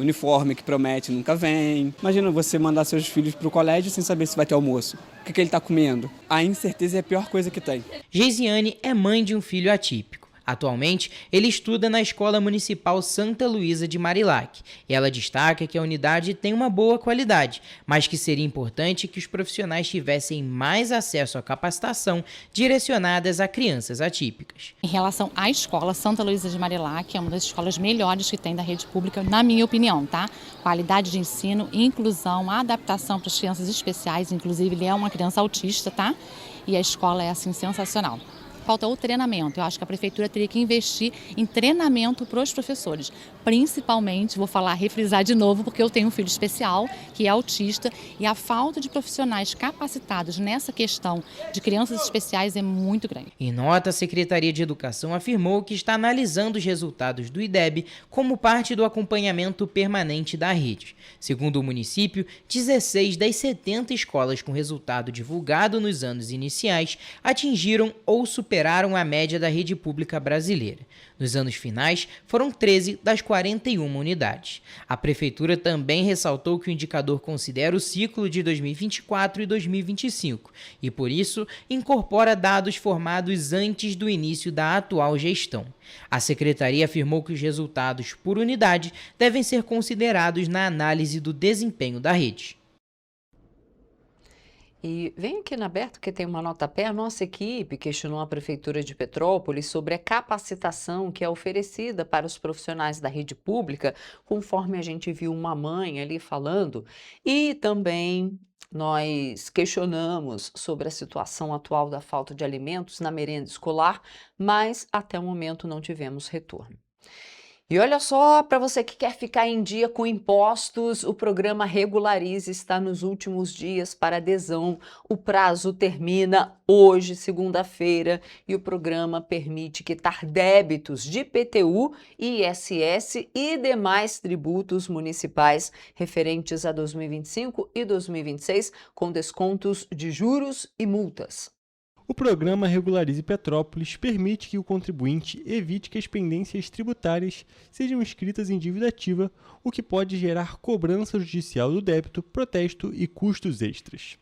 uniforme que promete nunca vem. Imagina você mandar seus filhos para o colégio sem saber se vai ter almoço. O que ele está comendo? A incerteza é a pior coisa que tem. Geisiane é mãe de um filho atípico. Atualmente, ele estuda na Escola Municipal Santa Luísa de Marilac. E ela destaca que a unidade tem uma boa qualidade, mas que seria importante que os profissionais tivessem mais acesso à capacitação direcionadas a crianças atípicas. Em relação à escola Santa Luísa de Marilac, é uma das escolas melhores que tem da rede pública, na minha opinião, tá? Qualidade de ensino, inclusão, adaptação para as crianças especiais, inclusive ele é uma criança autista, tá? E a escola é assim sensacional. Falta o treinamento. Eu acho que a prefeitura teria que investir em treinamento para os professores. Principalmente, vou refrisar de novo, porque eu tenho um filho especial que é autista e a falta de profissionais capacitados nessa questão de crianças especiais é muito grande. Em nota, a Secretaria de Educação afirmou que está analisando os resultados do IDEB como parte do acompanhamento permanente da rede. Segundo o município, 16 das 70 escolas com resultado divulgado nos anos iniciais atingiram ou superaram a média da rede pública brasileira. Nos anos finais, foram 13 das 41 unidades. A Prefeitura também ressaltou que o indicador considera o ciclo de 2024 e 2025 e, por isso, incorpora dados formados antes do início da atual gestão. A Secretaria afirmou que os resultados por unidade devem ser considerados na análise do desempenho da rede. E vem aqui na Aberto que tem uma nota-pé. A nossa equipe questionou a Prefeitura de Petrópolis sobre a capacitação que é oferecida para os profissionais da rede pública, conforme a gente viu uma mãe ali falando, e também nós questionamos sobre a situação atual da falta de alimentos na merenda escolar, mas até o momento não tivemos retorno. E olha só, para você que quer ficar em dia com impostos, o programa Regularize está nos últimos dias para adesão. O prazo termina hoje, segunda-feira, e o programa permite quitar débitos de IPTU, ISS e demais tributos municipais referentes a 2025 e 2026, com descontos de juros e multas. O programa Regularize Petrópolis permite que o contribuinte evite que as pendências tributárias sejam inscritas em dívida ativa, o que pode gerar cobrança judicial do débito, protesto e custos extras.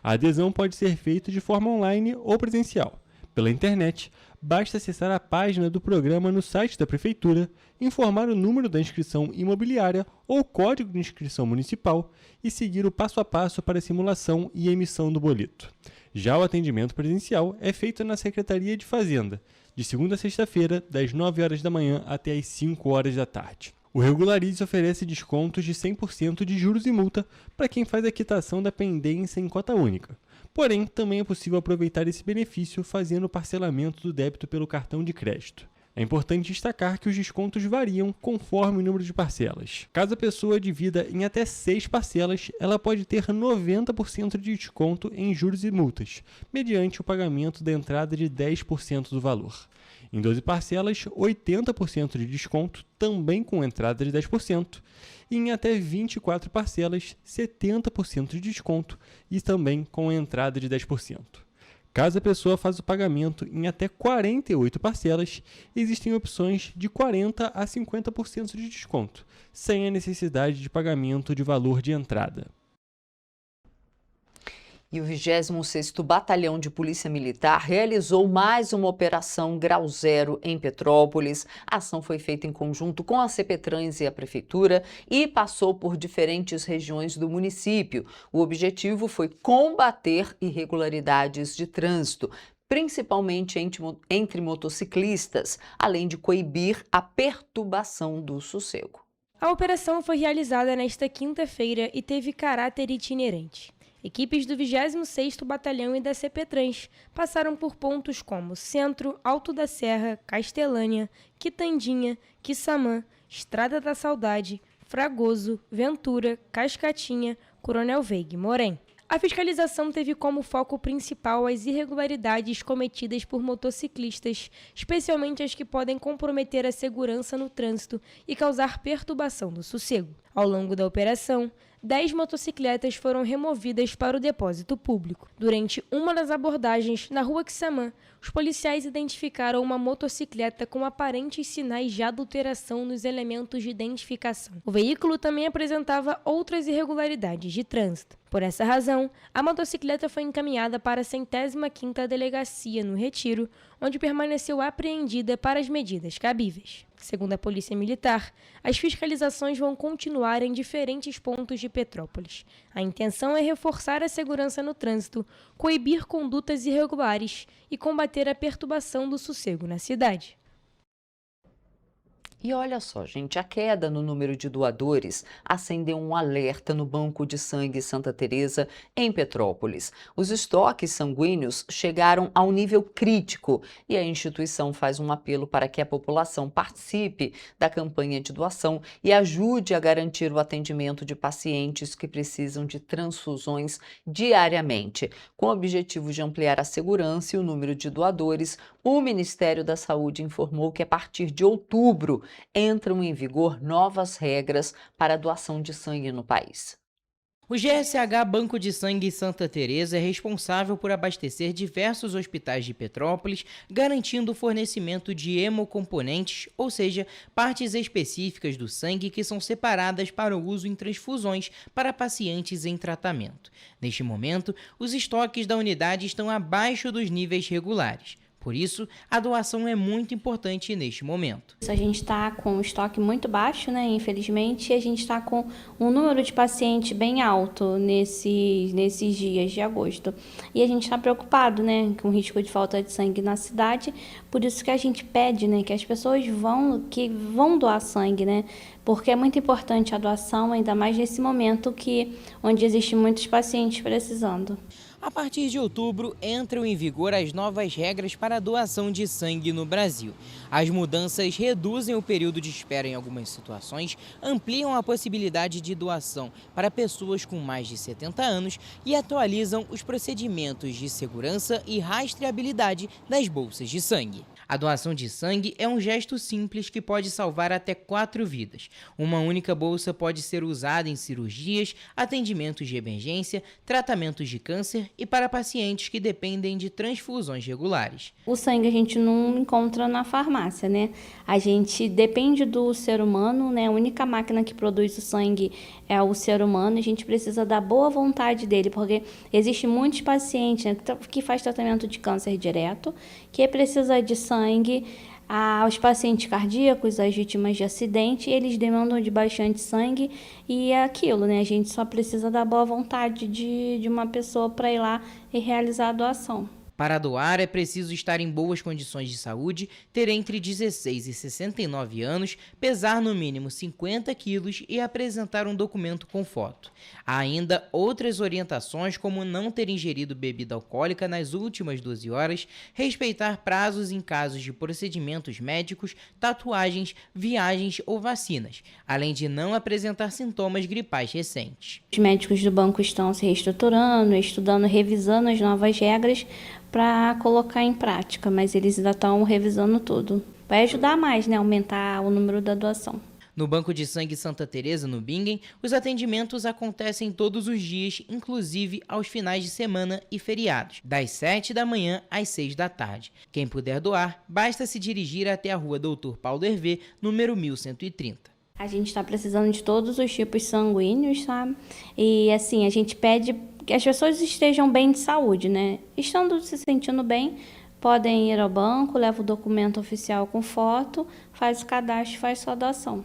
A adesão pode ser feita de forma online ou presencial. Pela internet, basta acessar a página do programa no site da Prefeitura, informar o número da inscrição imobiliária ou código de inscrição municipal e seguir o passo a passo para a simulação e emissão do boleto. Já o atendimento presencial é feito na Secretaria de Fazenda, de segunda a sexta-feira, das 9 horas da manhã até as 5 horas da tarde. O Regularize oferece descontos de 100% de juros e multa para quem faz a quitação da pendência em cota única. Porém, também é possível aproveitar esse benefício fazendo o parcelamento do débito pelo cartão de crédito. É importante destacar que os descontos variam conforme o número de parcelas. Caso a pessoa divida em até 6 parcelas, ela pode ter 90% de desconto em juros e multas, mediante o pagamento da entrada de 10% do valor. Em 12 parcelas, 80% de desconto, também com entrada de 10%. E em até 24 parcelas, 70% de desconto e também com entrada de 10%. Caso a pessoa faça o pagamento em até 48 parcelas, existem opções de 40% a 50% de desconto, sem a necessidade de pagamento de valor de entrada. E o 26º Batalhão de Polícia Militar realizou mais uma operação Grau Zero em Petrópolis. A ação foi feita em conjunto com a CPTrans e a Prefeitura e passou por diferentes regiões do município. O objetivo foi combater irregularidades de trânsito, principalmente entre motociclistas, além de coibir a perturbação do sossego. A operação foi realizada nesta quinta-feira e teve caráter itinerante. Equipes do 26º Batalhão e da CPTrans passaram por pontos como Centro, Alto da Serra, Castelânia, Quitandinha, Quissamã, Estrada da Saudade, Fragoso, Ventura, Cascatinha, Coronel Veiga e Morém. A fiscalização teve como foco principal as irregularidades cometidas por motociclistas, especialmente as que podem comprometer a segurança no trânsito e causar perturbação do sossego. Ao longo da operação, 10 motocicletas foram removidas para o depósito público. Durante uma das abordagens, na rua Quissamã, os policiais identificaram uma motocicleta com aparentes sinais de adulteração nos elementos de identificação. O veículo também apresentava outras irregularidades de trânsito. Por essa razão, a motocicleta foi encaminhada para a 105ª Delegacia no Retiro, onde permaneceu apreendida para as medidas cabíveis. Segundo a Polícia Militar, as fiscalizações vão continuar em diferentes pontos de Petrópolis. A intenção é reforçar a segurança no trânsito, coibir condutas irregulares e combater a perturbação do sossego na cidade. E olha só, gente, a queda no número de doadores acendeu um alerta no Banco de Sangue Santa Teresa, em Petrópolis. Os estoques sanguíneos chegaram a um nível crítico e a instituição faz um apelo para que a população participe da campanha de doação e ajude a garantir o atendimento de pacientes que precisam de transfusões diariamente. Com o objetivo de ampliar a segurança e o número de doadores, o Ministério da Saúde informou que a partir de outubro entram em vigor novas regras para a doação de sangue no país. O GSH Banco de Sangue Santa Teresa é responsável por abastecer diversos hospitais de Petrópolis, garantindo o fornecimento de hemocomponentes, ou seja, partes específicas do sangue que são separadas para o uso em transfusões para pacientes em tratamento. Neste momento, os estoques da unidade estão abaixo dos níveis regulares. Por isso, a doação é muito importante neste momento. A gente está com um estoque muito baixo, né? Infelizmente, a gente está com um número de pacientes bem alto nesses dias de agosto. E a gente está preocupado, né, com o risco de falta de sangue na cidade. Por isso que a gente pede, né, que as pessoas vão doar sangue, né? Porque é muito importante a doação, ainda mais nesse momento onde existem muitos pacientes precisando. A partir de outubro, entram em vigor as novas regras para a doação de sangue no Brasil. As mudanças reduzem o período de espera em algumas situações, ampliam a possibilidade de doação para pessoas com mais de 70 anos e atualizam os procedimentos de segurança e rastreabilidade das bolsas de sangue. A doação de sangue é um gesto simples que pode salvar até 4 vidas. Uma única bolsa pode ser usada em cirurgias, atendimentos de emergência, tratamentos de câncer e para pacientes que dependem de transfusões regulares. O sangue a gente não encontra na farmácia, né? A gente depende do ser humano, né? A única máquina que produz o sangue é o ser humano. A gente precisa da boa vontade dele, porque existem muitos pacientes, né, que faz tratamento de câncer direto, que precisa de sangue. Os pacientes cardíacos, as vítimas de acidente, eles demandam de bastante sangue e é aquilo, né? A gente só precisa da boa vontade de uma pessoa para ir lá e realizar a doação. Para doar, é preciso estar em boas condições de saúde, ter entre 16 e 69 anos, pesar no mínimo 50 quilos e apresentar um documento com foto. Há ainda outras orientações, como não ter ingerido bebida alcoólica nas últimas 12 horas, respeitar prazos em casos de procedimentos médicos, tatuagens, viagens ou vacinas, além de não apresentar sintomas gripais recentes. Os médicos do banco estão se reestruturando, estudando, revisando as novas regras para colocar em prática, mas eles ainda estão revisando tudo. Vai ajudar mais, né, aumentar o número da doação. No Banco de Sangue Santa Teresa, no Bingen, os atendimentos acontecem todos os dias, inclusive aos finais de semana e feriados, das 7 da manhã às 6 da tarde. Quem puder doar, basta se dirigir até a rua Doutor Paulo Hervé, número 1130. A gente está precisando de todos os tipos sanguíneos, sabe? E assim, a gente pede que as pessoas estejam bem de saúde, né? Estando se sentindo bem, podem ir ao banco, leva o documento oficial com foto, faz o cadastro, faz sua doação.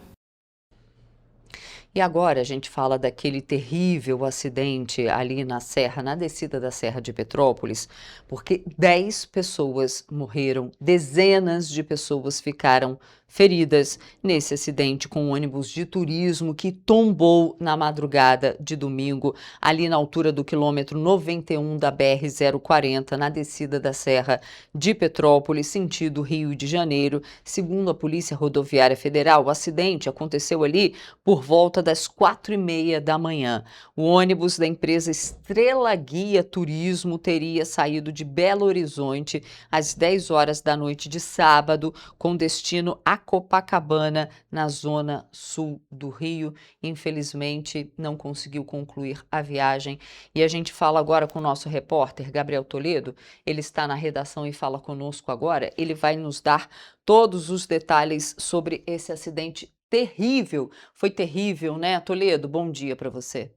E agora a gente fala daquele terrível acidente ali na Serra, na descida da Serra de Petrópolis, porque 10 pessoas morreram, dezenas de pessoas ficaram feridas nesse acidente com um ônibus de turismo que tombou na madrugada de domingo, ali na altura do quilômetro 91 da BR-040, na descida da Serra de Petrópolis, sentido Rio de Janeiro. Segundo a Polícia Rodoviária Federal, o acidente aconteceu ali por volta das 4h30 da manhã. O ônibus da empresa Estrela Guia Turismo teria saído de Belo Horizonte às 10 horas da noite de sábado, com destino a Copacabana, na zona sul do Rio. Infelizmente, não conseguiu concluir a viagem. E a gente fala agora com o nosso repórter, Gabriel Toledo. Ele está na redação e fala conosco agora. Ele vai nos dar todos os detalhes sobre esse acidente terrível. Foi terrível, né, Toledo? Bom dia para você.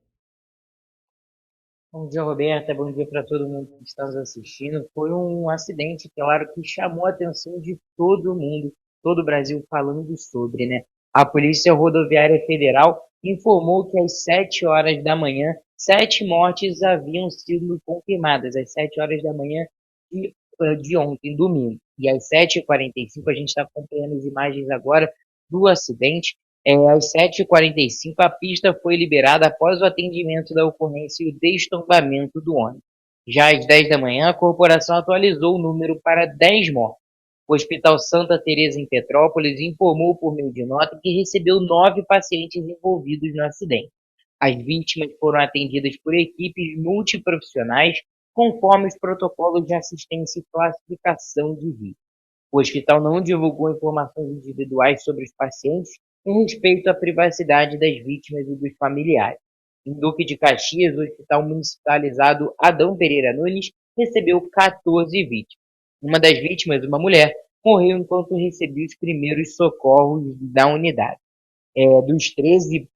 Bom dia, Roberta. Bom dia para todo mundo que está nos assistindo. Foi um acidente, claro, que chamou a atenção de todo mundo, todo o Brasil falando sobre, né? A Polícia Rodoviária Federal informou que às 7 horas da manhã, 7 mortes haviam sido confirmadas, às 7 horas da manhã de ontem, domingo. E às 7h45, a gente está acompanhando as imagens agora do acidente. Às 7h45, a pista foi liberada após o atendimento da ocorrência e o destombamento do ônibus. Já às 10 da manhã, a corporação atualizou o número para 10 mortes. O Hospital Santa Teresa em Petrópolis informou por meio de nota que recebeu 9 pacientes envolvidos no acidente. As vítimas foram atendidas por equipes multiprofissionais, conforme os protocolos de assistência e classificação de vítimas. O hospital não divulgou informações individuais sobre os pacientes em respeito à privacidade das vítimas e dos familiares. Em Duque de Caxias, o Hospital Municipalizado Adão Pereira Nunes recebeu 14 vítimas. Uma das vítimas, uma mulher, morreu enquanto recebia os primeiros socorros da unidade. Dos 13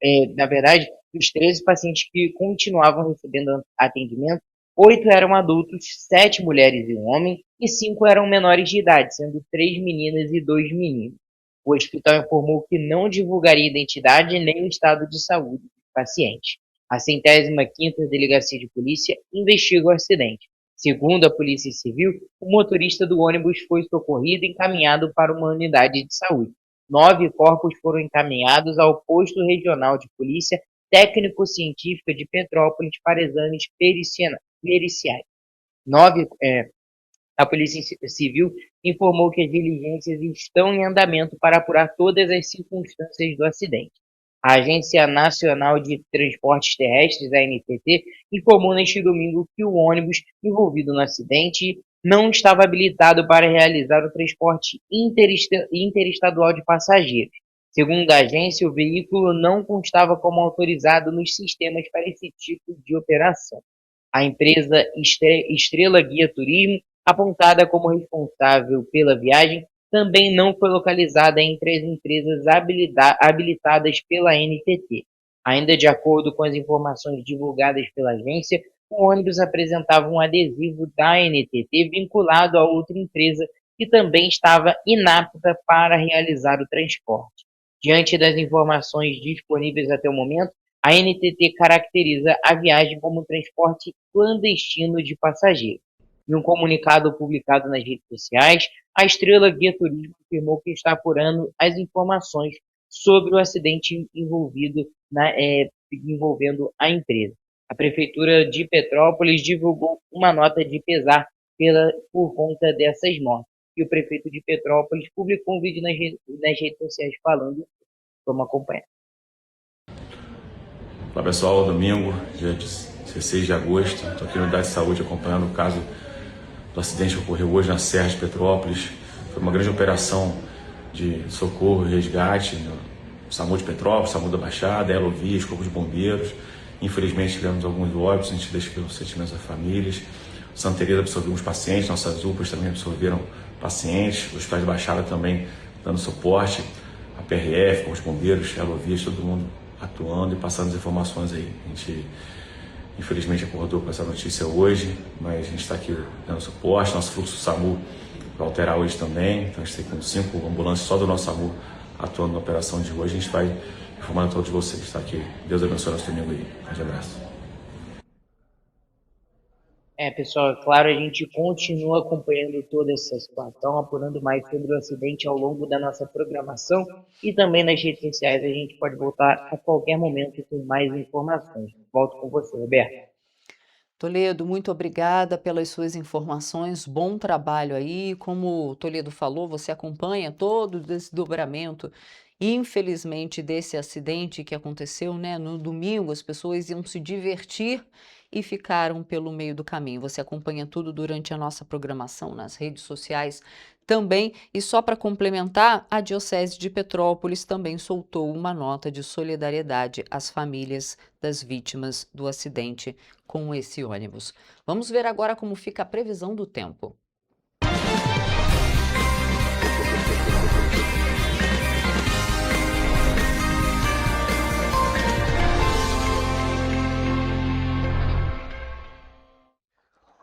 pacientes que continuavam recebendo atendimento, 8 eram adultos, 7 mulheres e um homem, e 5 eram menores de idade, sendo 3 meninas e 2 meninos. O hospital informou que não divulgaria a identidade nem o estado de saúde do paciente. A 105ª Delegacia de Polícia investiga o acidente. Segundo a Polícia Civil, o motorista do ônibus foi socorrido e encaminhado para uma unidade de saúde. 9 corpos foram encaminhados ao Posto Regional de Polícia Técnico-Científica de Petrópolis para exames periciais. A Polícia Civil informou que as diligências estão em andamento para apurar todas as circunstâncias do acidente. A Agência Nacional de Transportes Terrestres, a ANTT, informou neste domingo que o ônibus envolvido no acidente não estava habilitado para realizar o transporte interestadual de passageiros. Segundo a agência, o veículo não constava como autorizado nos sistemas para esse tipo de operação. A empresa Estrela Guia Turismo, apontada como responsável pela viagem, também não foi localizada entre as empresas habilitadas pela ANTT. Ainda de acordo com as informações divulgadas pela agência, o ônibus apresentava um adesivo da ANTT vinculado a outra empresa que também estava inapta para realizar o transporte. Diante das informações disponíveis até o momento, a ANTT caracteriza a viagem como um transporte clandestino de passageiros. Em um comunicado publicado nas redes sociais, a Estrela Guia Turismo afirmou que está apurando as informações sobre o acidente envolvendo a empresa. A Prefeitura de Petrópolis divulgou uma nota de pesar por conta dessas mortes. E o prefeito de Petrópolis publicou um vídeo nas redes sociais falando. Vamos acompanhar. Olá pessoal, domingo, dia 16 de agosto, estou aqui na Unidade de Saúde acompanhando o caso do acidente que ocorreu hoje na Serra de Petrópolis. Foi uma grande operação de socorro e resgate no SAMU de Petrópolis, SAMU da Baixada, Elovias, Corpo de Bombeiros. Infelizmente tivemos alguns óbitos, a gente deixa aqui os sentimentos das famílias. Santa Teresa absorveu uns pacientes, nossas UPAs também absorveram pacientes, os hospitais de Baixada também dando suporte, a PRF, Corpo de Bombeiros, Elovias, todo mundo atuando e passando as informações aí. A gente infelizmente acordou com essa notícia hoje, mas a gente está aqui dando suporte, nosso fluxo SAMU vai alterar hoje também, então a gente tem com 5 ambulâncias só do nosso SAMU atuando na operação de hoje, a gente vai informando a todos vocês, tá aqui. Deus abençoe nosso domingo aí. Um grande abraço. Pessoal, é claro, a gente continua acompanhando toda essa situação, apurando mais sobre o acidente ao longo da nossa programação e também nas redes sociais. A gente pode voltar a qualquer momento com mais informações. Volto com você, Roberto. Toledo, muito obrigada pelas suas informações, bom trabalho aí. Como o Toledo falou, você acompanha todo o desdobramento, infelizmente, desse acidente que aconteceu, né? No domingo, as pessoas iam se divertir e ficaram pelo meio do caminho. Você acompanha tudo durante a nossa programação nas redes sociais também. E só para complementar, a Diocese de Petrópolis também soltou uma nota de solidariedade às famílias das vítimas do acidente com esse ônibus. Vamos ver agora como fica a previsão do tempo.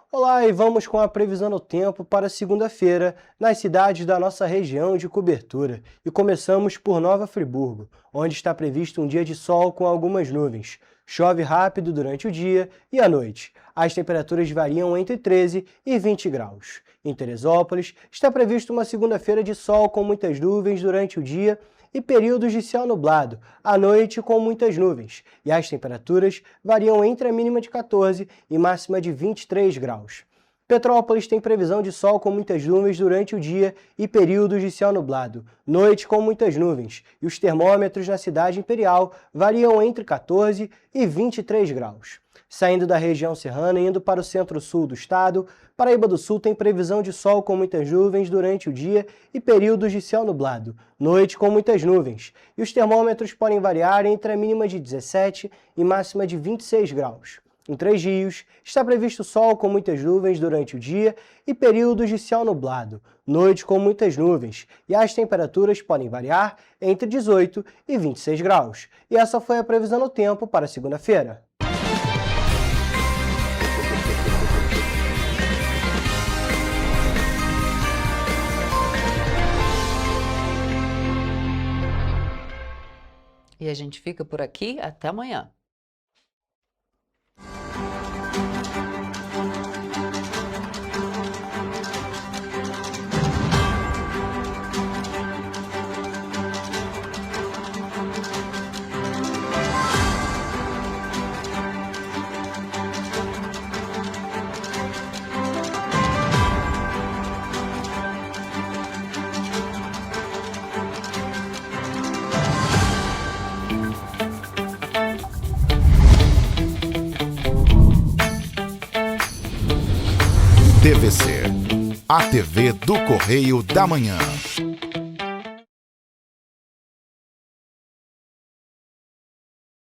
Olá, e vamos com a previsão do tempo para segunda-feira nas cidades da nossa região de cobertura. E começamos por Nova Friburgo, onde está previsto um dia de sol com algumas nuvens. Chove rápido durante o dia e à noite. As temperaturas variam entre 13 e 20 graus. Em Teresópolis, está previsto uma segunda-feira de sol com muitas nuvens durante o dia e períodos de céu nublado, à noite com muitas nuvens, e as temperaturas variam entre a mínima de 14 e máxima de 23 graus. Petrópolis tem previsão de sol com muitas nuvens durante o dia e períodos de céu nublado, noite com muitas nuvens, e os termômetros na cidade imperial variam entre 14 e 23 graus. Saindo da região serrana e indo para o centro-sul do estado, Paraíba do Sul tem previsão de sol com muitas nuvens durante o dia e períodos de céu nublado, noite com muitas nuvens, e os termômetros podem variar entre a mínima de 17 e máxima de 26 graus. Em Três Rios, está previsto sol com muitas nuvens durante o dia e períodos de céu nublado, noite com muitas nuvens, e as temperaturas podem variar entre 18 e 26 graus. E essa foi a previsão do tempo para segunda-feira. E a gente fica por aqui. Até amanhã. TVC, a TV do Correio da Manhã.